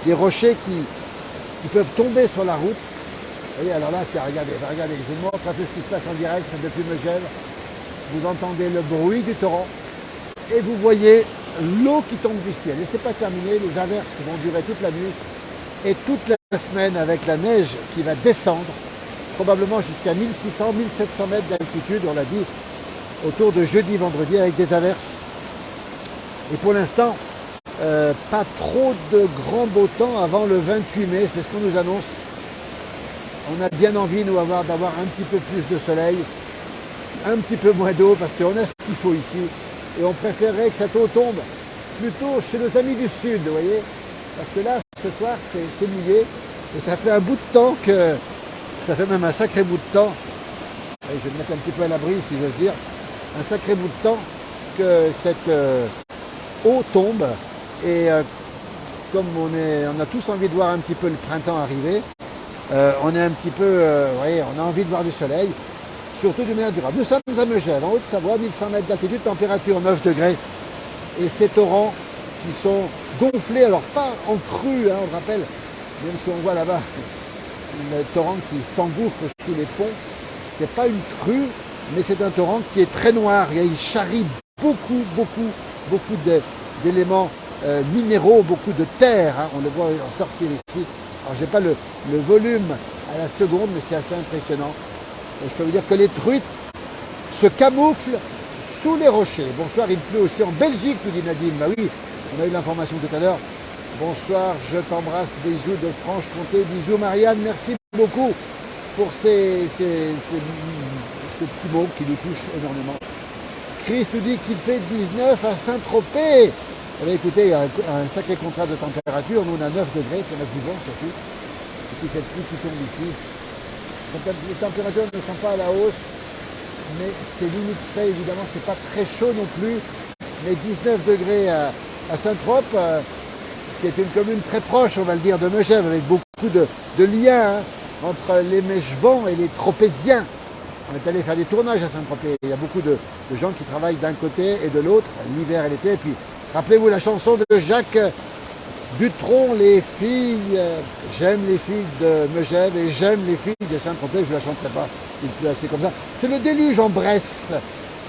des rochers qui peuvent tomber sur la route. Vous voyez, alors là, regardez, je vous montre un peu ce qui se passe en direct depuis Megève. vous entendez le bruit du torrent et vous voyez l'eau qui tombe du ciel. Et c'est pas terminé, les averses vont durer toute la nuit et toute la semaine avec la neige qui va descendre, probablement jusqu'à 1600-1700 mètres d'altitude, on l'a dit, autour de jeudi, vendredi, avec des averses. Et pour l'instant, pas trop de grand beau temps avant le 28 mai, c'est ce qu'on nous annonce. On a bien envie, nous, d'avoir un petit peu plus de soleil, un petit peu moins d'eau, parce qu'on a ce qu'il faut ici. Et on préférerait que cette eau tombe plutôt chez nos amis du sud, vous voyez. Parce que là, ce soir, c'est mouillé. Et ça fait un bout de temps que... Ça fait même un sacré bout de temps. Et je vais me mettre un petit peu à l'abri, si j'ose dire. Un sacré bout de temps que cette eau tombe. Et comme on a tous envie de voir un petit peu le printemps arriver, on est un petit peu... vous voyez, on a envie de voir du soleil. Surtout du manière durable. Nous sommes à Megève, en Haute-Savoie, 1100 mètres d'altitude, température 9 degrés. Et ces torrents qui sont gonflés, alors pas en crue, hein, on rappelle, même si on voit là-bas le torrent qui s'engouffre sous les ponts, c'est pas une crue, mais c'est un torrent qui est très noir. Et il charrie beaucoup d'éléments minéraux, beaucoup de terre. Hein, on le voit en sortir ici. Alors j'ai pas le volume à la seconde, mais c'est assez impressionnant. Et je peux vous dire que les truites se camouflent sous les rochers. Bonsoir, il pleut aussi en Belgique, nous dit Nadine. Bah oui, on a eu l'information tout à l'heure. Bonsoir, je t'embrasse, bisous de Franche-Comté, bisous Marianne, merci beaucoup pour ces petits mots qui nous touchent énormément. Chris nous dit qu'il fait 19 à Saint-Tropez. Eh bien, écoutez, il y a un sacré contraste de température. Nous, on a 9 degrés, puis on a du vent surtout. Et puis cette pluie qui tombe ici. Les températures ne sont pas à la hausse, mais c'est limite frais, évidemment, c'est pas très chaud non plus. Mais 19 degrés à Saint-Trope, qui est une commune très proche, on va le dire, de Megève, avec beaucoup de liens entre les Mégevans et les Tropéziens. On est allé faire des tournages à Saint-Tropez. Il y a beaucoup de gens qui travaillent d'un côté et de l'autre, l'hiver et l'été. Et puis, rappelez-vous la chanson de Jacques Dutronc, les filles, j'aime les filles de Megève et j'aime les filles de Saint-Tropez, je ne la chanterai pas, il pleut assez comme ça. C'est le déluge en Bresse,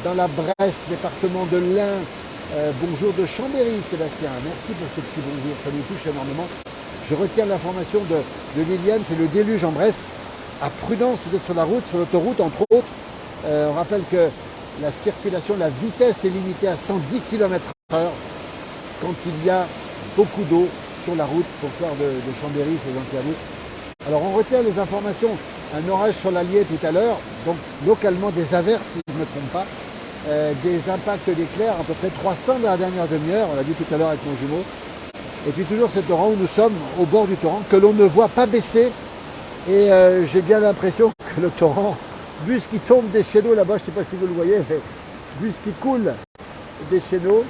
dans la Bresse, département de l'Ain. Bonjour de Chambéry, Sébastien, merci pour ce petit bonjour, ça nous touche énormément. Je retiens l'information de Liliane, c'est le déluge en Bresse. À prudence d'être sur la route, sur l'autoroute, entre autres. On rappelle que la circulation, la vitesse est limitée à 110 km/h quand il y a beaucoup d'eau sur la route pour faire de Chambéry, c'est Jean-Pierre. Alors on retient les informations, un orage sur l'Allier tout à l'heure, donc localement des averses si je ne me trompe pas, des impacts d'éclairs, à peu près 300 dans la dernière demi-heure, on l'a dit tout à l'heure avec mon jumeau, et puis toujours ce torrent où nous sommes, au bord du torrent, que l'on ne voit pas baisser, et j'ai bien l'impression que le torrent, vu ce qui tombe des chéneaux là-bas, je ne sais pas si vous le voyez, mais vu ce qui coule des chéneaux,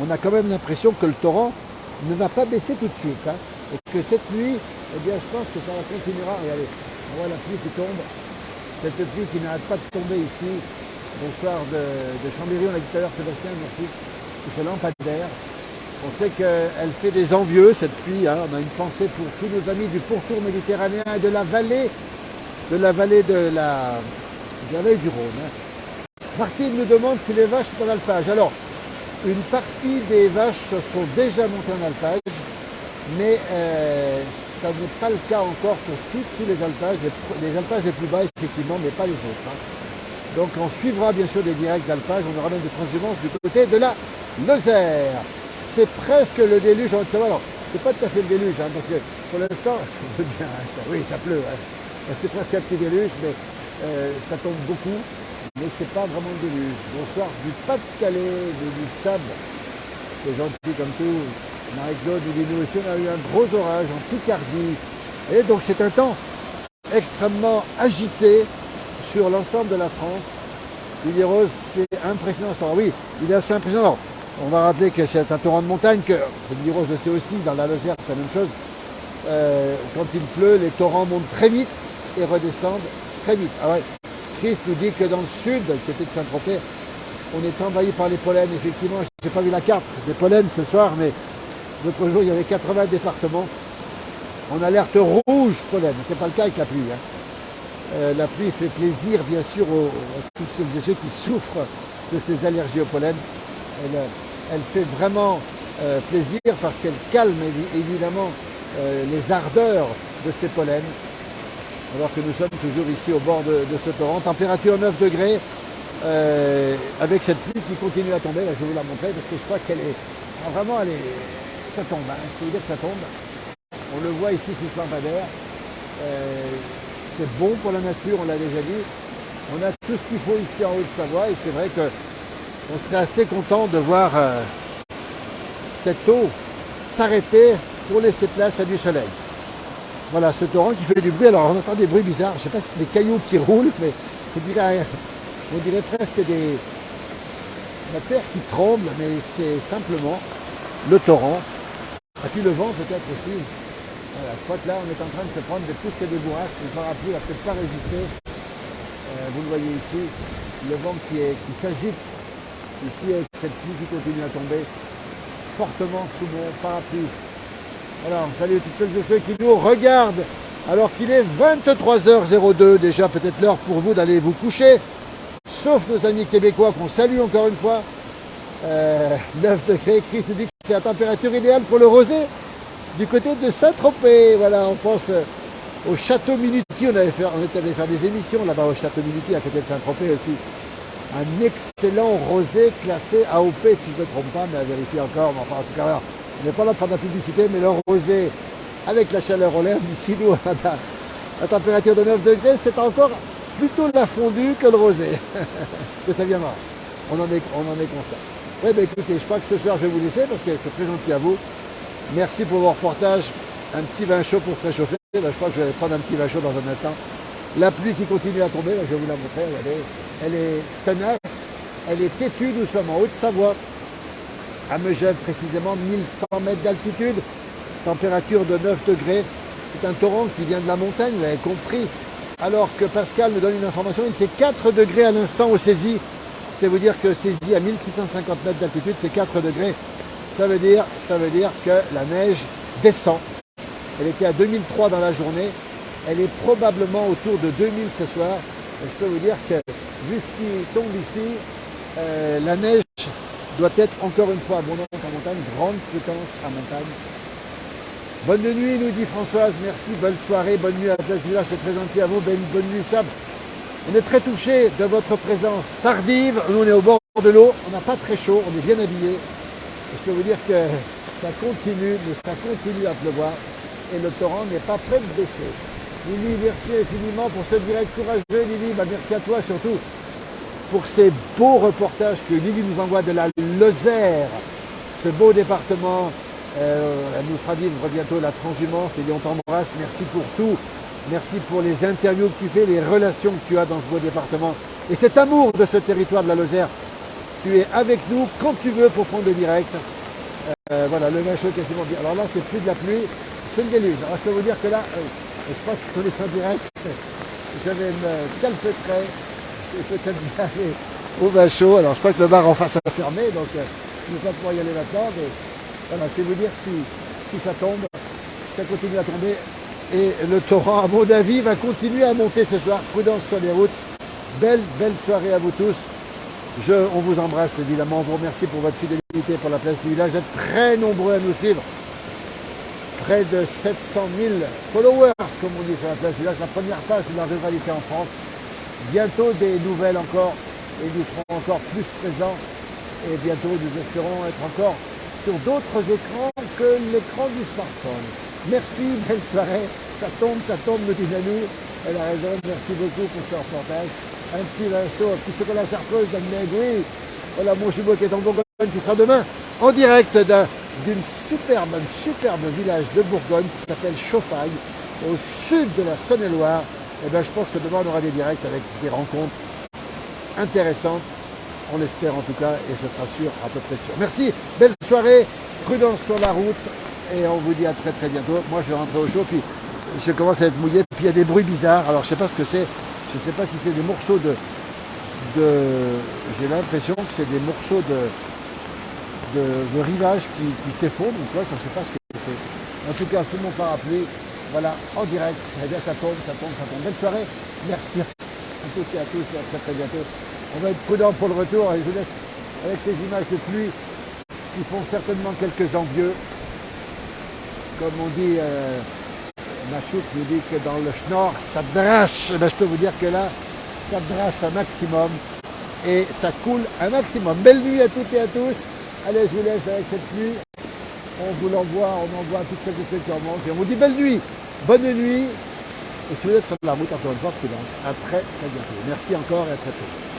on a quand même l'impression que le torrent ne va pas baisser tout de suite. Hein, et que cette nuit, eh bien, je pense que ça continuera. Regardez, on voit la pluie qui tombe. Cette pluie qui n'arrête pas de tomber ici. Bonsoir de Chambéry, on l'a dit tout à l'heure, Sébastien, merci. C'est ce lampadaire. On sait qu'elle fait des envieux, cette pluie. Hein. On a une pensée pour tous nos amis du pourtour méditerranéen et de la vallée du Rhône. Hein. Martine nous demande si les vaches sont en alpage. Alors, une partie des vaches sont déjà montées en alpage, mais ça n'est pas le cas encore pour tous les alpages. Les alpages les plus bas, effectivement, mais pas les autres. Hein. Donc on suivra bien sûr des directs d'alpage, on aura même des transhumance du côté de la Lozère. C'est presque le déluge en Haute-Savoie. Alors, c'est pas tout à fait le déluge, hein, parce que pour l'instant, oui, ça pleut. Hein. C'est presque un petit déluge, mais ça tombe beaucoup. Mais c'est pas vraiment le déluge. Bonsoir du Pas-de-Calais, du Sable. C'est gentil comme tout. Marie-Claude nous dit nous aussi, on a eu un gros orage en Picardie. Et donc c'est un temps extrêmement agité sur l'ensemble de la France. Lily Rose, c'est impressionnant. Alors, oui, il est assez impressionnant. Alors, on va rappeler que c'est un torrent de montagne, que Lily Rose le sait aussi, dans la Lozère c'est la même chose. Quand il pleut, les torrents montent très vite et redescendent très vite. Ah ouais. Chris nous dit que dans le sud, côté de Saint-Tropez, on est envahi par les pollens. Effectivement, je n'ai pas vu la carte des pollens ce soir, mais l'autre jour, il y avait 80 départements en alerte rouge pollen. Ce n'est pas le cas avec la pluie. Hein. La pluie fait plaisir, bien sûr, à toutes celles et ceux qui souffrent de ces allergies au pollen. Elle fait vraiment plaisir parce qu'elle calme évidemment les ardeurs de ces pollens. Alors que nous sommes toujours ici au bord de ce torrent. Température 9 degrés, avec cette pluie qui continue à tomber. Là, je vais vous la montrer parce que je crois qu'elle est... Vraiment, ça tombe. Hein. Je peux vous dire que ça tombe. On le voit ici sous ce lampadaire. C'est bon pour la nature, on l'a déjà dit. On a tout ce qu'il faut ici en Haute-Savoie et c'est vrai qu'on serait assez content de voir cette eau s'arrêter pour laisser place à du soleil. Voilà, ce torrent qui fait du bruit. Alors on entend des bruits bizarres. Je ne sais pas si c'est des cailloux qui roulent, mais on dirait presque la terre qui tremble, mais c'est simplement le torrent. Et puis le vent peut-être aussi. Voilà, je crois que là on est en train de se prendre des pousses et des bourrasques. Le parapluie n'a peut-être pas résisté. Vous le voyez ici, le vent qui s'agite ici avec cette pluie qui continue à tomber fortement sous mon parapluie. Alors, salut toutes celles et ceux qui nous regardent alors qu'il est 23h02, déjà peut-être l'heure pour vous d'aller vous coucher, sauf nos amis québécois qu'on salue encore une fois. 9 degrés, Chris nous dit que c'est la température idéale pour le rosé du côté de Saint-Tropez. Voilà, on pense au Château Minuti, on est allé faire des émissions là-bas au Château Minuti à côté de Saint-Tropez aussi. Un excellent rosé classé AOP si je ne me trompe pas, mais à vérifier encore. Mais enfin, en tout cas, alors, on n'est pas là pour faire de la publicité, mais le rosé avec la chaleur au l'air d'ici nous, la température de 9 degrés, c'est encore plutôt la fondue que le rosé. Que ça viendra. On en est conscient. Oui, ben écoutez, je crois que ce soir je vais vous laisser parce que c'est très gentil à vous. Merci pour vos reportages. Un petit vin chaud pour se réchauffer. Ben, je crois que je vais prendre un petit vin chaud dans un instant. La pluie qui continue à tomber, ben, je vais vous la montrer. Regardez. Elle est tenace, elle est têtue. Nous sommes en Haute-Savoie, à Megève précisément, 1100 mètres d'altitude, température de 9 degrés. C'est un torrent qui vient de la montagne, vous l'avez compris. Alors que Pascal nous donne une information, il fait 4 degrés à l'instant au Cési. C'est vous dire que Cési à 1650 mètres d'altitude, c'est 4 degrés. Ça veut dire que la neige descend. Elle était à 2003 dans la journée. Elle est probablement autour de 2000 ce soir. Et je peux vous dire que vu ce qui tombe ici, la neige doit être encore une fois abondante en montagne, grande fréquence à montagne. Bonne nuit, nous dit Françoise. Merci, bonne soirée, bonne nuit à la place du village. C'est très gentil à vous. Bonne nuit, Sab. On est très touchés de votre présence tardive. Nous, on est au bord de l'eau. On n'a pas très chaud. On est bien habillés. Je peux vous dire que ça continue, mais ça continue à pleuvoir. Et le torrent n'est pas prêt de baisser. Lily, merci infiniment pour ce direct courageux. Lily, merci à toi surtout pour ces beaux reportages que Lily nous envoie de la Lozère, ce beau département. Elle nous fera vivre bientôt la transhumance. Lily, on t'embrasse. Merci pour tout. Merci pour les interviews que tu fais, les relations que tu as dans ce beau département. Et cet amour de ce territoire de la Lozère. Tu es avec nous quand tu veux pour prendre des directs. Voilà, le vin chaud quasiment bien. Alors là, c'est plus de la pluie, c'est une déluge. Alors je peux vous dire que là, je crois que sur les en direct, je vais me calfeutrer et peut-être bien aller au vin chaud. Alors je crois que le bar en face a fermé, donc nous allons pouvoir y aller maintenant. Mais voilà, c'est vous dire si ça tombe, ça continue à tomber. Et le torrent, à mon avis, va continuer à monter ce soir. Prudence sur les routes. Belle soirée à vous tous. On vous embrasse évidemment, on vous remercie pour votre fidélité pour la place du village. Vous êtes très nombreux à nous suivre. Près de 700 000 followers, comme on dit sur la place du village. La première page de la ruralité en France. Bientôt des nouvelles encore, et nous serons encore plus présents. Et bientôt nous espérons être encore sur d'autres écrans que l'écran du smartphone. Merci, belle soirée. Ça tombe, nous dit Nanou. Elle a raison, merci beaucoup pour ce reportage. Un petit vin chaud, un petit chocolat chartreuse d'Amneg, oui. Voilà mon jumeau qui est en Bourgogne, qui sera demain en direct d'une superbe village de Bourgogne qui s'appelle Chauffaille, au sud de la Saône-et-Loire. Et bien je pense que demain on aura des directs avec des rencontres intéressantes. On l'espère en tout cas, et ce sera sûr, à peu près sûr. Merci, belle soirée, prudence sur la route, et on vous dit à très bientôt. Moi je vais rentrer au chaud, puis je commence à être mouillé, puis il y a des bruits bizarres, alors je ne sais pas ce que c'est. Je ne sais pas si c'est des morceaux j'ai l'impression que c'est des morceaux de rivage qui s'effondrent ou quoi, je ne sais pas ce que c'est. En tout cas, sous mon parapluie, voilà, en direct. Eh bien, ça tombe, ça tombe, ça tombe. Belle soirée. Merci à toutes et à tous et à très très bientôt. On va être prudent pour le retour et je vous laisse avec ces images de pluie qui font certainement quelques envieux. Comme on dit, Machouk nous dit que dans le Schnorr, ça drache. Ben, je peux vous dire que là, ça drache un maximum et ça coule un maximum. Belle nuit à toutes et à tous. Allez, je vous laisse avec cette pluie. On vous l'envoie, on envoie à toutes celles et ceux qui en manquent. Et on vous dit belle nuit, bonne nuit. Et si vous êtes sur la route, encore une fois, prudence. À très très bientôt. Merci encore et à très très bientôt.